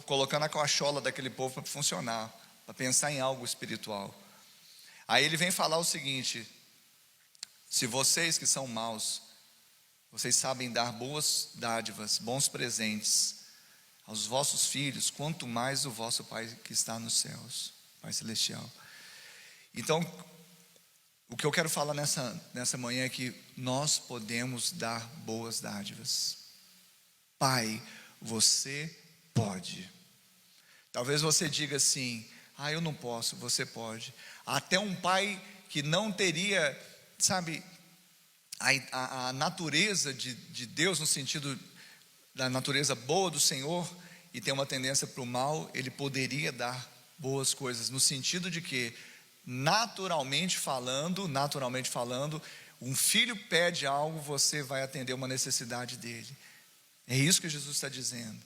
colocando a cachola daquele povo para funcionar, para pensar em algo espiritual. Aí ele vem falar o seguinte: se vocês que são maus, vocês sabem dar boas dádivas, bons presentes aos vossos filhos, quanto mais o vosso Pai que está nos céus, Pai Celestial. Então, o que eu quero falar nessa manhã é que nós podemos dar boas dádivas. Pai, você pode. Talvez você diga assim: eu não posso. Você pode. Até um pai que não teria, sabe, a natureza de Deus, no sentido da natureza boa do Senhor, e tem uma tendência para o mal, ele poderia dar boas coisas, no sentido de que, naturalmente falando, um filho pede algo, você vai atender uma necessidade dele. É isso que Jesus está dizendo.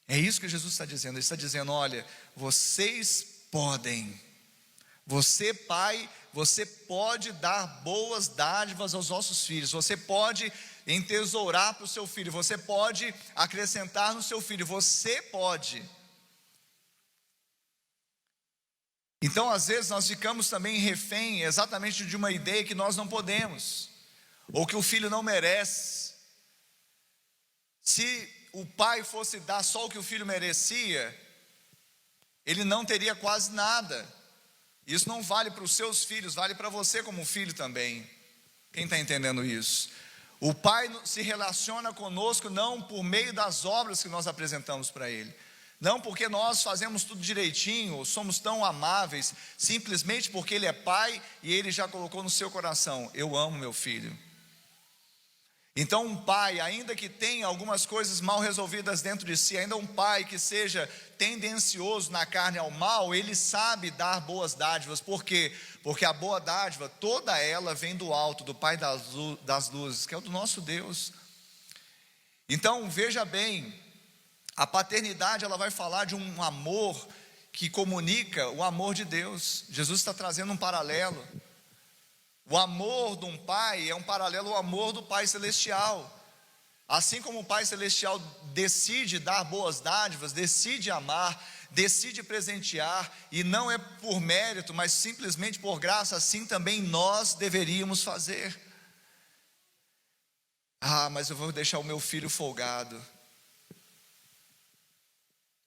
É isso que Jesus está dizendo. Ele está dizendo: olha, vocês podem. Você, pai, você pode dar boas dádivas aos vossos filhos. Você pode entesourar para o seu filho. Você pode acrescentar no seu filho. Você pode. Então, às vezes, nós ficamos também refém exatamente de uma ideia que nós não podemos, ou que o filho não merece. Se o pai fosse dar só o que o filho merecia, ele não teria quase nada. Isso não vale para os seus filhos, vale para você como filho também. Quem está entendendo isso? O pai se relaciona conosco não por meio das obras que nós apresentamos para ele, não porque nós fazemos tudo direitinho, ou somos tão amáveis, simplesmente porque ele é pai e ele já colocou no seu coração: eu amo meu filho. Então um pai, ainda que tenha algumas coisas mal resolvidas dentro de si, ainda um pai que seja tendencioso na carne ao mal, ele sabe dar boas dádivas. Por quê? Porque a boa dádiva, toda ela vem do alto, do Pai das luzes, que é o do nosso Deus. Então veja bem, a paternidade, ela vai falar de um amor que comunica o amor de Deus. Jesus está trazendo um paralelo. O amor de um pai é um paralelo ao amor do Pai Celestial. Assim como o Pai Celestial decide dar boas dádivas, decide amar, decide presentear, e não é por mérito, mas simplesmente por graça, assim também nós deveríamos fazer. Mas eu vou deixar o meu filho folgado.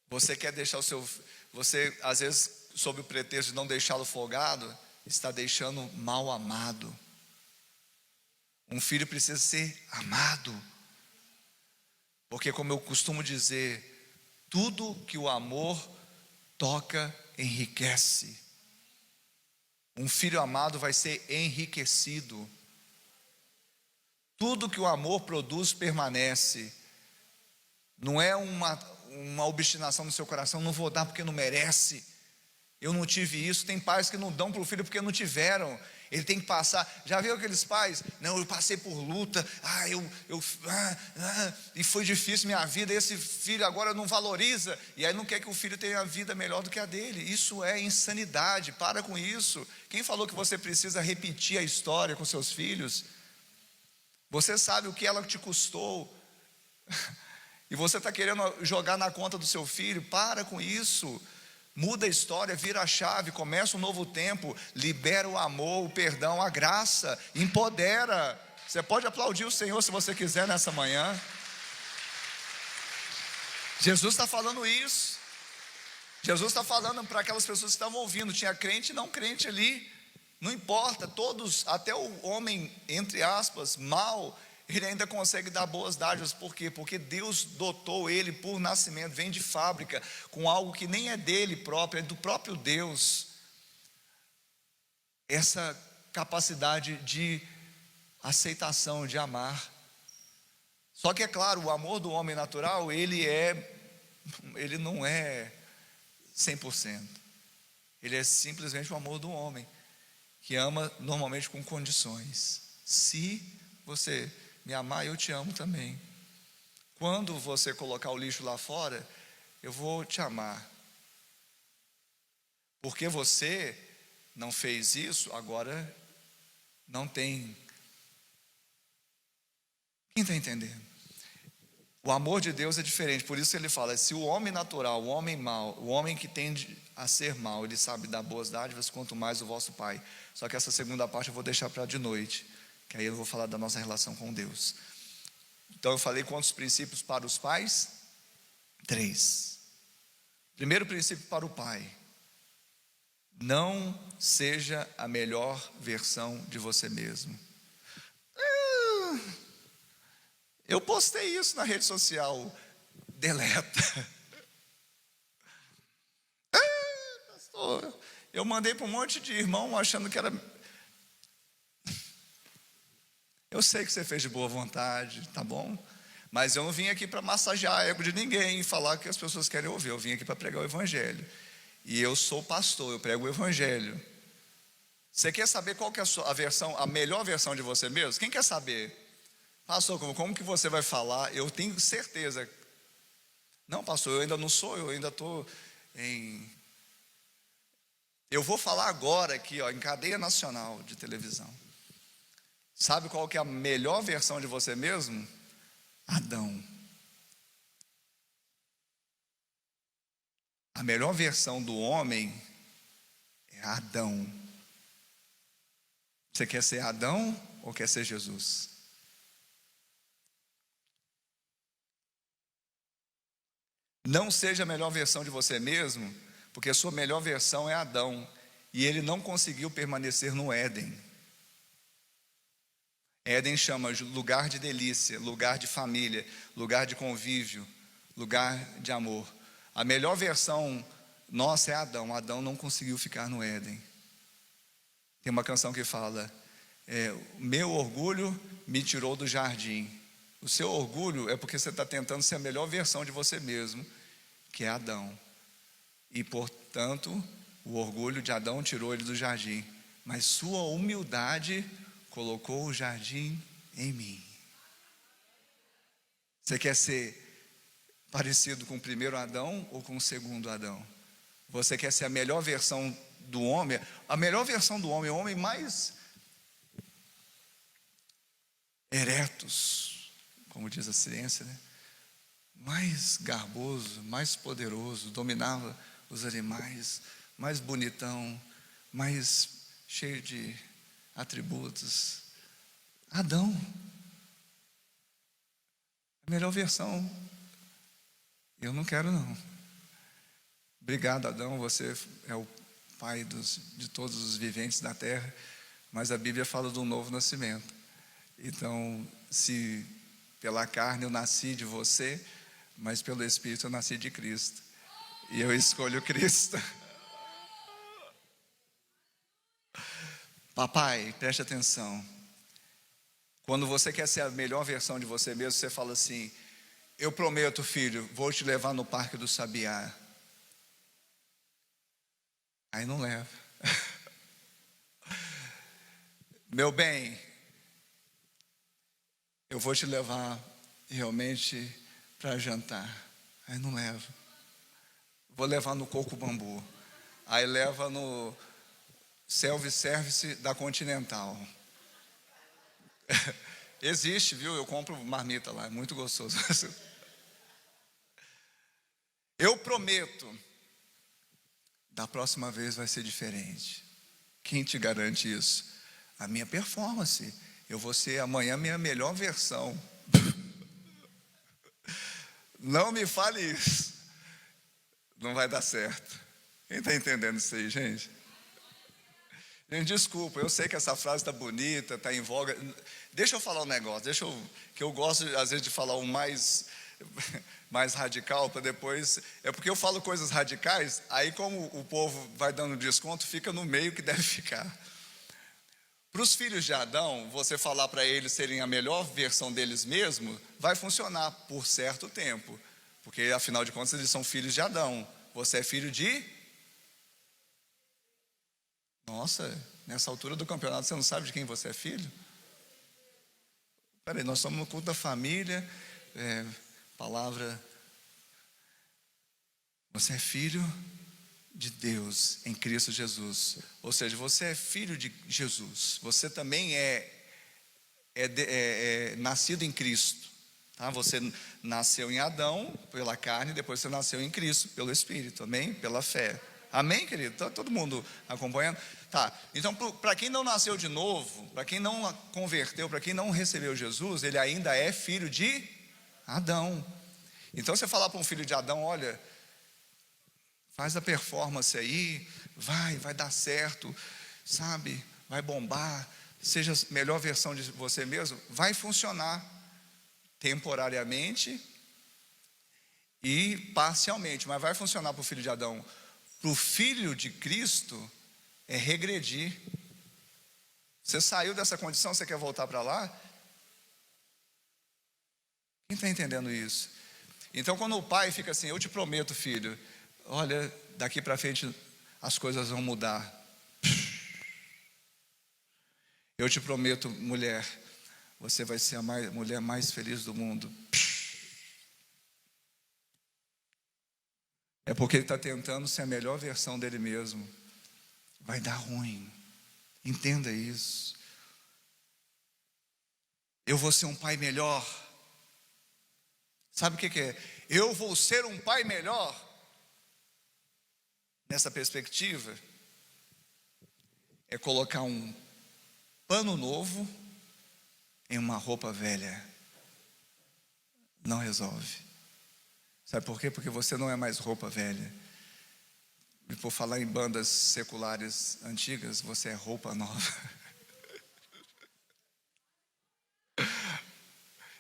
Você quer deixar você às vezes, sob o pretexto de não deixá-lo folgado, está deixando mal amado. Um filho precisa ser amado, porque, como eu costumo dizer, tudo que o amor toca enriquece. Um filho amado vai ser enriquecido. Tudo que o amor produz permanece. Não é uma obstinação no seu coração: não vou dar porque não merece, eu não tive isso. Tem pais que não dão para o filho porque não tiveram. Ele tem que passar. Já viu aqueles pais? Não, eu passei por luta, e foi difícil minha vida. Esse filho agora não valoriza, e aí não quer que o filho tenha a vida melhor do que a dele. Isso é insanidade. Para com isso. Quem falou que você precisa repetir a história com seus filhos? Você sabe o que ela te custou, e você está querendo jogar na conta do seu filho. Para com isso. Muda a história, vira a chave, começa um novo tempo, libera o amor, o perdão, a graça, empodera. Você pode aplaudir o Senhor se você quiser nessa manhã. Jesus está falando isso. Jesus está falando para aquelas pessoas que estavam ouvindo. Tinha crente e não crente ali. Não importa, todos, até o homem, entre aspas, mau, ele ainda consegue dar boas dádivas. Por quê? Porque Deus dotou ele por nascimento, vem de fábrica, com algo que nem é dele próprio, é do próprio Deus. Essa capacidade de aceitação, de amar. Só que é claro, o amor do homem natural, ele não é 100%. Ele é simplesmente o amor do homem, que ama normalmente com condições. Se você me amar, eu te amo também. Quando você colocar o lixo lá fora, eu vou te amar. Porque você não fez isso, agora não tem. Quem está entendendo? O amor de Deus é diferente, por isso ele fala: se o homem natural, o homem mau, o homem que tende a ser mau, ele sabe dar boas dádivas, quanto mais o vosso Pai. Só que essa segunda parte eu vou deixar para de noite, que aí eu vou falar da nossa relação com Deus. Então eu falei quantos princípios para os pais? 3. Primeiro princípio para o pai: não seja a melhor versão de você mesmo. Eu postei isso na rede social. Deleta. Pastor, eu mandei para um monte de irmão achando que era. Eu sei que você fez de boa vontade, tá bom? Mas eu não vim aqui para massagear a ego de ninguém e falar o que as pessoas querem ouvir. Eu vim aqui para pregar o evangelho. E eu sou pastor, eu prego o evangelho. Você quer saber qual que é a melhor versão de você mesmo? Quem quer saber? Pastor, como que você vai falar? Eu tenho certeza. Não, pastor, eu ainda não sou, eu ainda estou em. Eu vou falar agora aqui, em cadeia nacional de televisão. Sabe qual que é a melhor versão de você mesmo? Adão. A melhor versão do homem é Adão. Você quer ser Adão ou quer ser Jesus? Não seja a melhor versão de você mesmo, porque a sua melhor versão é Adão, e ele não conseguiu permanecer no Éden. Éden chama lugar de delícia, lugar de família, lugar de convívio, lugar de amor. A melhor versão nossa é Adão. Adão não conseguiu ficar no Éden. Tem uma canção que fala: meu orgulho me tirou do jardim. O seu orgulho é porque você está tentando ser a melhor versão de você mesmo, que é Adão. E portanto, o orgulho de Adão tirou ele do jardim. Mas sua humildade colocou o jardim em mim. Você quer ser parecido com o primeiro Adão ou com o segundo Adão? Você quer ser a melhor versão do homem? A melhor versão do homem é o homem mais eretos, como diz a ciência, né? Mais garboso, mais poderoso, dominava os animais, mais bonitão, mais cheio de atributos. Adão. A melhor versão. Eu não quero, não. Obrigado, Adão, você é o pai de todos os viventes da terra, mas a Bíblia fala do novo nascimento. Então, se pela carne eu nasci de você, mas pelo Espírito eu nasci de Cristo, e eu escolho Cristo. Papai, preste atenção. Quando você quer ser a melhor versão de você mesmo, você fala assim: eu prometo, filho, vou te levar no Parque do Sabiá. Aí não leva. Meu bem, eu vou te levar realmente para jantar. Aí não leva. Vou levar no Coco Bambu. Aí leva no self-service da Continental. Existe, viu? Eu compro marmita lá, é muito gostoso. Eu prometo, da próxima vez vai ser diferente. Quem te garante isso? A minha performance. Eu vou ser amanhã a minha melhor versão. Não me fale isso. Não vai dar certo. Quem está entendendo isso aí, gente? Gente, desculpa, eu sei que essa frase está bonita, está em voga. Deixa eu falar um negócio, que eu gosto às vezes de falar um mais radical para depois. É porque eu falo coisas radicais, aí como o povo vai dando desconto, fica no meio que deve ficar. Para os filhos de Adão, você falar para eles serem a melhor versão deles mesmos, vai funcionar por certo tempo, porque afinal de contas eles são filhos de Adão. Você é filho de... Nossa, nessa altura do campeonato você não sabe de quem você é filho? Peraí, nós estamos no culto da família, palavra... Você é filho de Deus em Cristo Jesus. Ou seja, você é filho de Jesus. Você também é nascido em Cristo, tá? Você nasceu em Adão pela carne, depois você nasceu em Cristo pelo Espírito, amém? Pela fé. Amém, querido? Está todo mundo acompanhando? Tá, então para quem não nasceu de novo, para quem não converteu, para quem não recebeu Jesus, ele ainda é filho de Adão. Então você falar para um filho de Adão, olha, faz a performance aí, vai dar certo, sabe, vai bombar, seja a melhor versão de você mesmo, vai funcionar temporariamente e parcialmente, mas vai funcionar para o filho de Adão. Para o filho de Cristo é regredir. Você saiu dessa condição, você quer voltar para lá? Quem está entendendo isso? Então quando o pai fica assim, eu te prometo, filho, olha, daqui para frente as coisas vão mudar. Eu te prometo, mulher, você vai ser a mulher mais feliz do mundo. É porque ele está tentando ser a melhor versão dele mesmo. Vai dar ruim. Entenda isso. Eu vou ser um pai melhor. Sabe o que é? Eu vou ser um pai melhor. Nessa perspectiva, é colocar um pano novo em uma roupa velha. Não resolve. Sabe por quê? Porque você não é mais roupa velha. E por falar em bandas seculares antigas, você é roupa nova.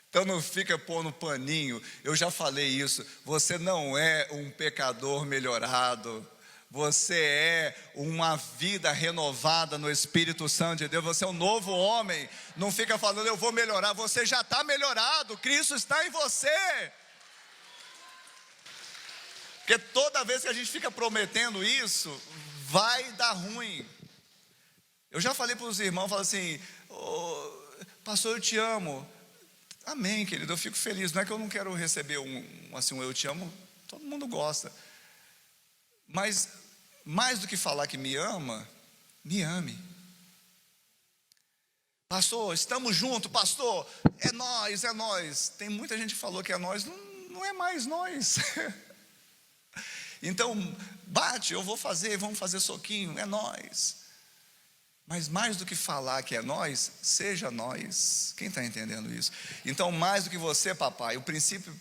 Então não fica pondo paninho. Eu já falei isso. Você não é um pecador melhorado. Você é uma vida renovada no Espírito Santo de Deus. Você é um novo homem. Não fica falando, eu vou melhorar. Você já está melhorado. Cristo está em você. Porque toda vez que a gente fica prometendo isso, vai dar ruim. Eu já falei para os irmãos, falo assim, pastor, eu te amo. Amém, querido, eu fico feliz. Não é que eu não quero receber um eu te amo, todo mundo gosta. Mas, mais do que falar que me ama, me ame. Pastor, estamos juntos, pastor, é nós. Tem muita gente que falou que é nós, não é mais nós. Então, bate, eu vou fazer, vamos fazer soquinho, é nós. Mas mais do que falar que é nós, seja nós. Quem está entendendo isso? Então, mais do que você, papai, o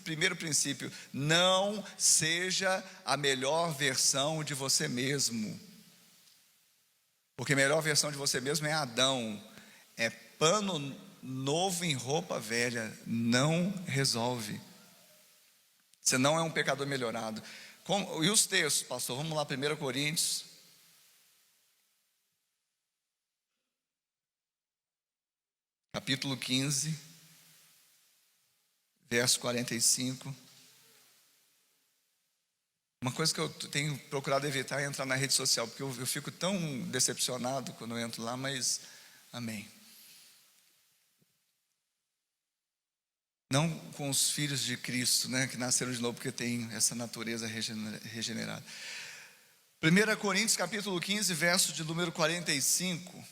primeiro princípio, não seja a melhor versão de você mesmo. Porque a melhor versão de você mesmo é Adão. É pano novo em roupa velha. Não resolve. Você não é um pecador melhorado. E os textos, pastor? Vamos lá, 1 Coríntios. Capítulo 15, verso 45. Uma coisa que eu tenho procurado evitar é entrar na rede social, porque eu fico tão decepcionado quando eu entro lá, mas amém. Não com os filhos de Cristo, né, que nasceram de novo, porque tem essa natureza regenerada. 1 Coríntios capítulo 15, verso de número 45.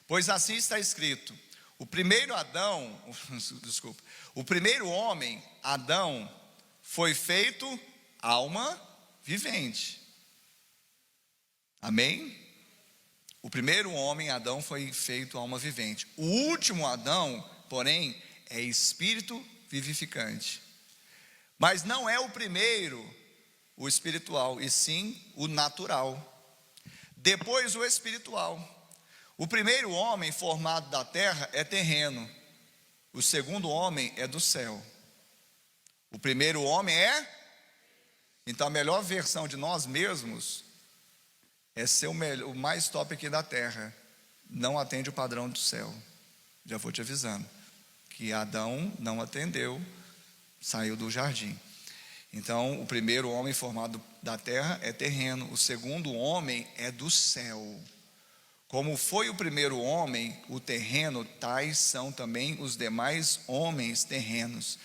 Pois assim está escrito: o primeiro homem, Adão, foi feito alma vivente. Amém? O primeiro homem, Adão, foi feito alma vivente. O último Adão, porém, é espírito vivificante. Mas não é o primeiro o espiritual, e sim o natural. Depois o espiritual. O primeiro homem formado da terra é terreno. O segundo homem é do céu. O primeiro homem é... Então a melhor versão de nós mesmos é ser o mais top aqui da terra. Não atende o padrão do céu. Já vou te avisando. Que Adão não atendeu, saiu do jardim. Então o primeiro homem formado da terra é terreno. O segundo homem é do céu. Como foi o primeiro homem, o terreno, tais são também os demais homens terrenos.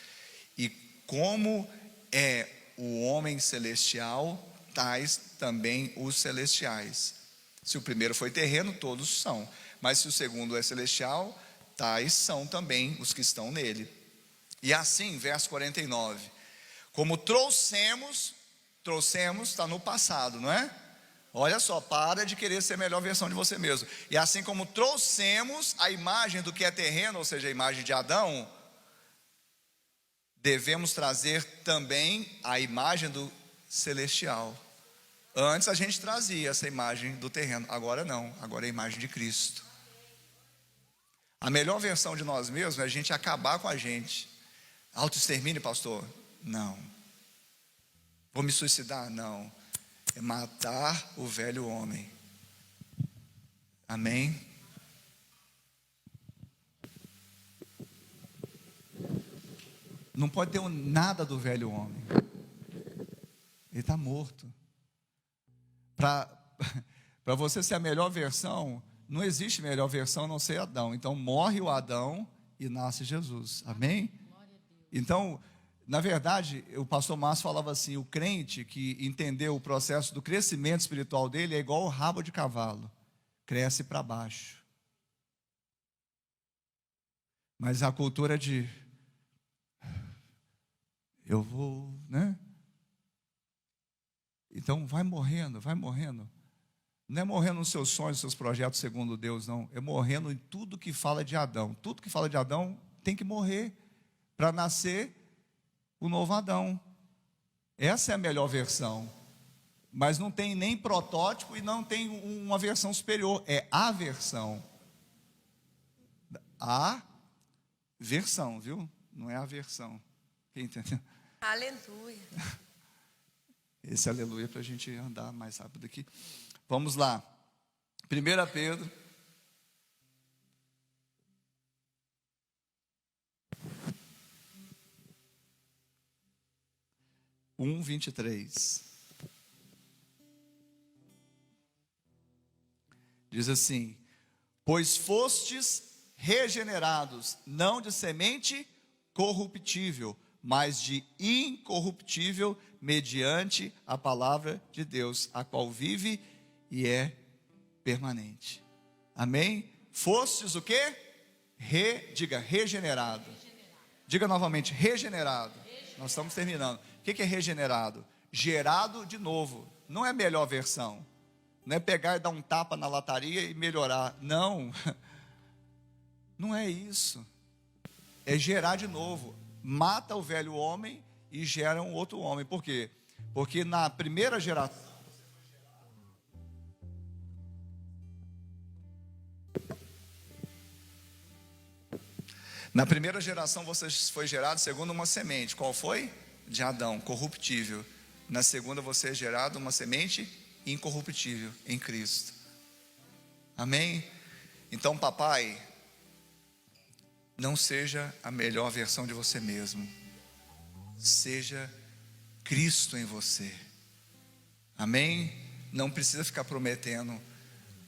E como é o homem celestial, tais também os celestiais. Se o primeiro foi terreno, todos são. Mas se o segundo é celestial, tais são também os que estão nele. E assim, verso 49. Como trouxemos está no passado, não é? Olha só, para de querer ser a melhor versão de você mesmo. E assim como trouxemos a imagem do que é terreno, ou seja, a imagem de Adão, devemos trazer também a imagem do celestial. Antes a gente trazia essa imagem do terreno, agora não, agora é a imagem de Cristo. A melhor versão de nós mesmos é a gente acabar com a gente. Autoextermínio, pastor? Não. Vou me suicidar? Não. É matar o velho homem. Amém? Não pode ter nada do velho homem. Ele está morto. Para você ser a melhor versão, não existe melhor versão a não ser Adão. Então morre o Adão e nasce Jesus. Amém? Então, na verdade, o pastor Márcio falava assim: o crente que entendeu o processo do crescimento espiritual dele é igual o rabo de cavalo, cresce para baixo. Mas a cultura de eu vou, né? Então vai morrendo, vai morrendo. Não é morrendo nos seus sonhos, nos seus projetos segundo Deus, não. É morrendo em tudo que fala de Adão. Tudo que fala de Adão tem que morrer para nascer o novo Adão. Essa é a melhor versão. Mas não tem nem protótipo e não tem uma versão superior. É a versão. A versão, viu? Não é a versão. Quem entendeu? Aleluia. Esse aleluia para a gente andar mais rápido aqui. Vamos lá. 1 Pedro. (1, 23). Diz assim: pois fostes regenerados, não de semente corruptível, mas de incorruptível, mediante a palavra de Deus, a qual vive e é permanente. Amém? Fostes o quê? Diga, regenerado. Diga novamente, regenerado. Nós estamos terminando. O que é regenerado? Gerado de novo. Não é a melhor versão. Não é pegar e dar um tapa na lataria e melhorar. Não. Não é isso. É gerar de novo. Mata o velho homem e gera um outro homem. Por quê? Porque na primeira geração, você foi gerado segundo uma semente. Qual foi? De Adão, corruptível. Na segunda você é gerado uma semente incorruptível em Cristo. Amém? Então, papai, não seja a melhor versão de você mesmo. Seja Cristo em você. Amém? Não precisa ficar prometendo.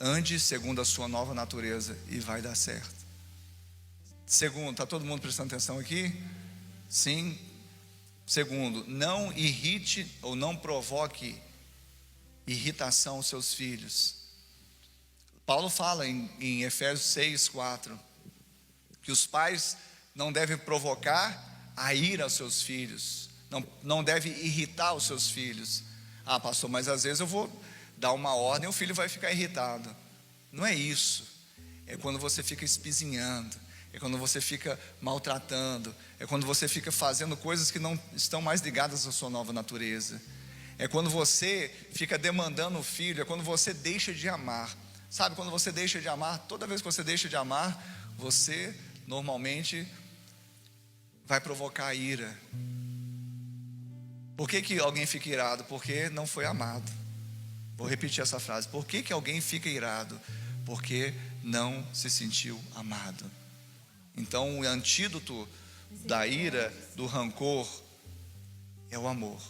Ande segundo a sua nova natureza e vai dar certo. Segundo, está todo mundo prestando atenção aqui? Sim. Segundo, não irrite ou não provoque irritação aos seus filhos. Paulo fala em Efésios 6, 4, que os pais não devem provocar a ira aos seus filhos, não devem irritar os seus filhos. Ah, pastor, mas às vezes eu vou dar uma ordem e o filho vai ficar irritado. Não é isso. É quando você fica espizinhando, é quando você fica maltratando, é quando você fica fazendo coisas que não estão mais ligadas à sua nova natureza. É quando você fica demandando o filho, é quando você deixa de amar. Sabe, quando você deixa de amar, toda vez que você deixa de amar, você normalmente vai provocar ira. Por que alguém fica irado? Porque não foi amado. Vou repetir essa frase. Por que alguém fica irado? Porque não se sentiu amado. Então o antídoto da ira, do rancor, é o amor.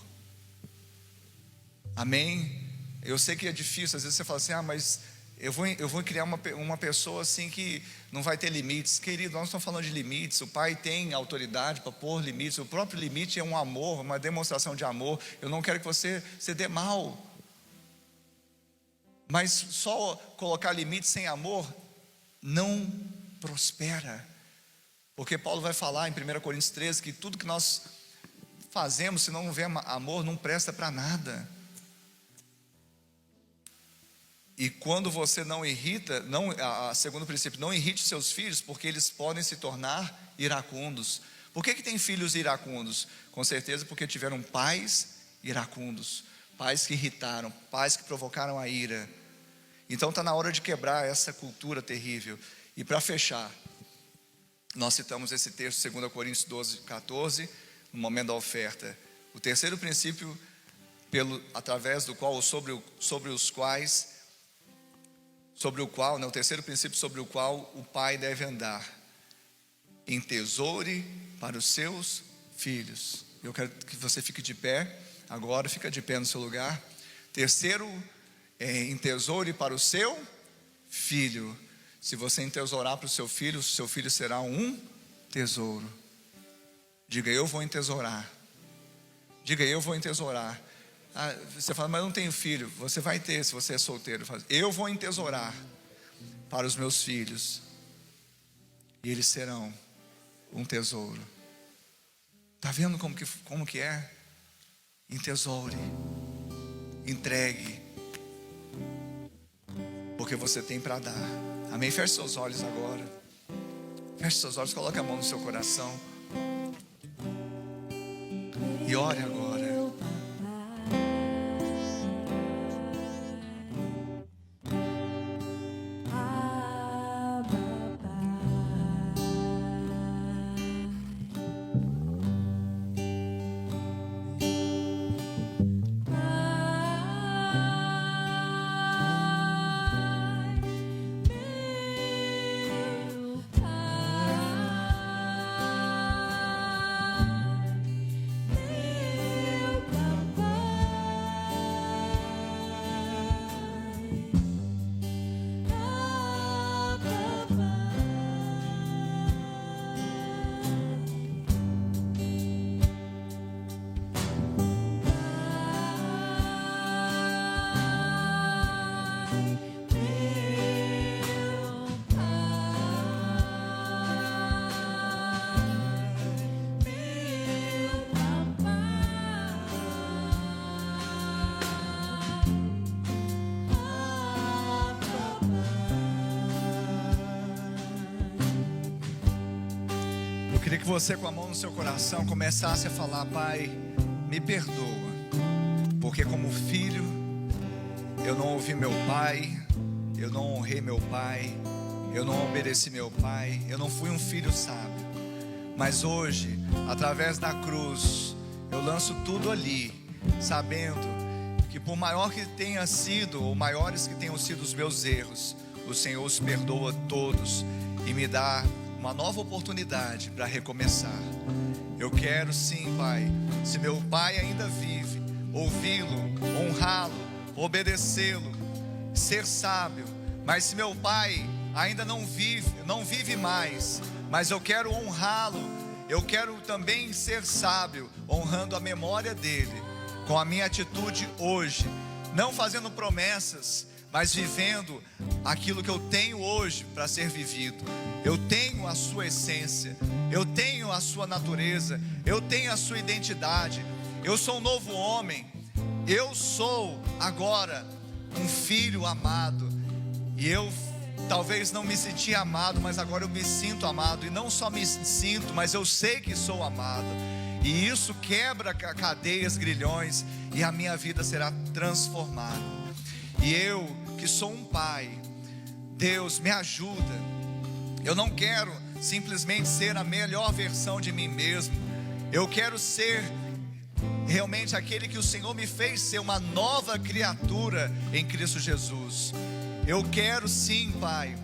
Amém? Eu sei que é difícil, às vezes você fala assim, mas eu vou criar uma pessoa assim que não vai ter limites. Querido, nós não estamos falando de limites. O pai tem autoridade para pôr limites. O próprio limite é um amor, uma demonstração de amor. Eu não quero que você se dê mal. Mas só colocar limites sem amor não prospera. Porque Paulo vai falar em 1 Coríntios 13 que tudo que nós fazemos, se não houver amor, não presta para nada. E quando você não irrita, segundo princípio, não irrite seus filhos, porque eles podem se tornar iracundos. Por que tem filhos iracundos? Com certeza porque tiveram pais iracundos, pais que irritaram, pais que provocaram a ira. Então está na hora de quebrar essa cultura terrível. E para fechar, nós citamos esse texto, 2 Coríntios 12, 14, no momento da oferta. O terceiro princípio, através do qual, o terceiro princípio sobre o qual o pai deve andar: entesoure para os seus filhos. Eu quero que você fique de pé agora, fica de pé no seu lugar. Terceiro, entesoure para o seu filho. Se você entesourar para o seu filho será um tesouro. Diga, eu vou entesourar. Diga, eu vou entesourar. Você fala, mas eu não tenho filho. Você vai ter, se você é solteiro. Eu vou entesourar para os meus filhos, e eles serão um tesouro. Está vendo como que é? Entesoure, entregue, porque você tem para dar. Amém? Feche seus olhos agora. Feche seus olhos, coloque a mão no seu coração e ore agora. Eu queria que você, com a mão no seu coração, começasse a falar: Pai, me perdoa, porque como filho eu não ouvi meu pai, eu não honrei meu pai, eu não obedeci meu pai, eu não fui um filho sábio. Mas hoje, através da cruz, eu lanço tudo ali, sabendo que por maior que tenha sido, ou maiores que tenham sido os meus erros, o Senhor os perdoa todos e me dá uma nova oportunidade para recomeçar. Eu quero sim, Pai, se meu pai ainda vive, ouvi-lo, honrá-lo, obedecê-lo, ser sábio. Mas se meu pai ainda não vive mais, mas eu quero honrá-lo, eu quero também ser sábio, honrando a memória dele, com a minha atitude hoje, não fazendo promessas, mas vivendo aquilo que eu tenho hoje para ser vivido. Eu tenho a sua essência, eu tenho a sua natureza, eu tenho a sua identidade. Eu sou um novo homem, eu sou agora um filho amado. E eu talvez não me senti amado, mas agora eu me sinto amado. E não só me sinto, mas eu sei que sou amado. e isso quebra cadeias, grilhões, e a minha vida será transformada. E eu, que sou um pai, Deus, me ajuda. Eu não quero simplesmente ser a melhor versão de mim mesmo. Eu quero ser realmente aquele que o Senhor me fez ser, uma nova criatura em Cristo Jesus. Eu quero sim, Pai,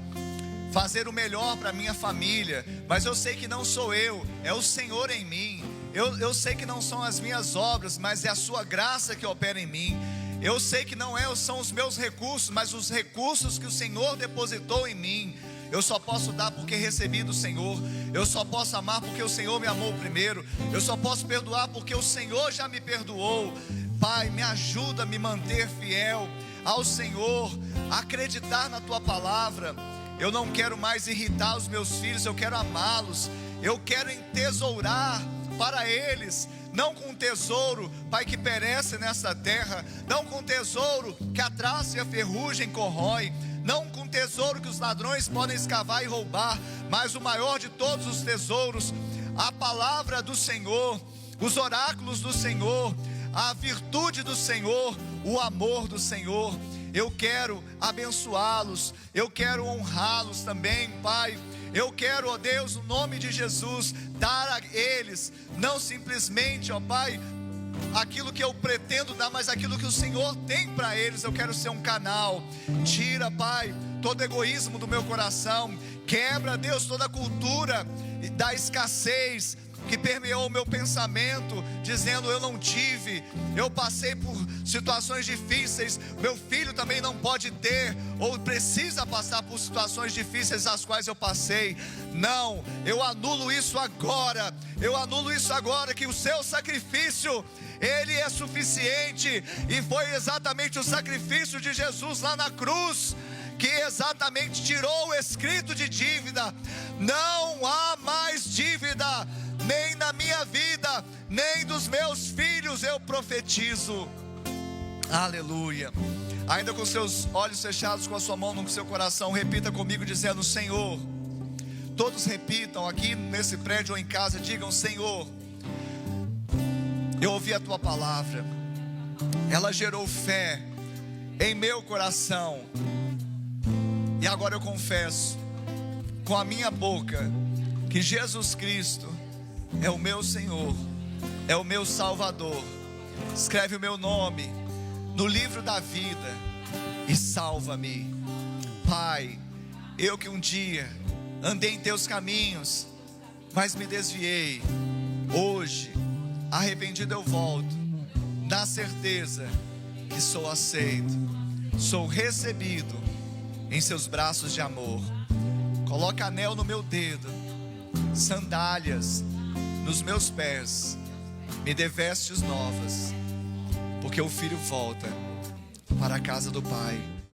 fazer o melhor para minha família, mas eu sei que não sou eu, é o Senhor em mim. Eu sei que não são as minhas obras, mas é a sua graça que opera em mim. Eu sei que não são os meus recursos, mas os recursos que o Senhor depositou em mim. Eu só posso dar porque recebi do Senhor. Eu só posso amar porque o Senhor me amou primeiro. Eu só posso perdoar porque o Senhor já me perdoou. Pai, me ajuda a me manter fiel ao Senhor, a acreditar na Tua palavra. Eu não quero mais irritar os meus filhos, eu quero amá-los. Eu quero entesourar para eles, não com tesouro, Pai, que perece nessa terra, não com tesouro que a traça e a ferrugem corrói, não com tesouro que os ladrões podem escavar e roubar, mas o maior de todos os tesouros, a palavra do Senhor, os oráculos do Senhor, a virtude do Senhor, o amor do Senhor. Eu quero abençoá-los, eu quero honrá-los também, Pai. Eu quero, ó Deus, no nome de Jesus, dar a eles, não simplesmente, ó Pai, aquilo que eu pretendo dar, mas aquilo que o Senhor tem para eles. Eu quero ser um canal. Tira, Pai, todo egoísmo do meu coração. Quebra, Deus, toda a cultura da escassez que permeou o meu pensamento, dizendo: eu não tive, eu passei por situações difíceis, meu filho também não pode ter, ou precisa passar por situações difíceis as quais eu passei. Não, eu anulo isso agora. Eu anulo isso agora, que o seu sacrifício, ele é suficiente, e foi exatamente o sacrifício de Jesus lá na cruz que exatamente tirou o escrito de dívida. Não há mais dívida, nem na minha vida, nem dos meus filhos. Eu profetizo, aleluia. Ainda com seus olhos fechados, com a sua mão no seu coração, repita comigo dizendo: Senhor. Todos repitam aqui nesse prédio ou em casa, digam: Senhor, eu ouvi a tua palavra, ela gerou fé em meu coração, e agora eu confesso com a minha boca que Jesus Cristo é o meu Senhor, é o meu Salvador. Escreve o meu nome no livro da vida e salva-me. Pai, eu que um dia andei em teus caminhos, mas me desviei, hoje, arrependido eu volto, na certeza que sou aceito, sou recebido em seus braços de amor. Coloca anel no meu dedo, sandálias nos meus pés, me dê vestes novas, porque o filho volta para a casa do Pai.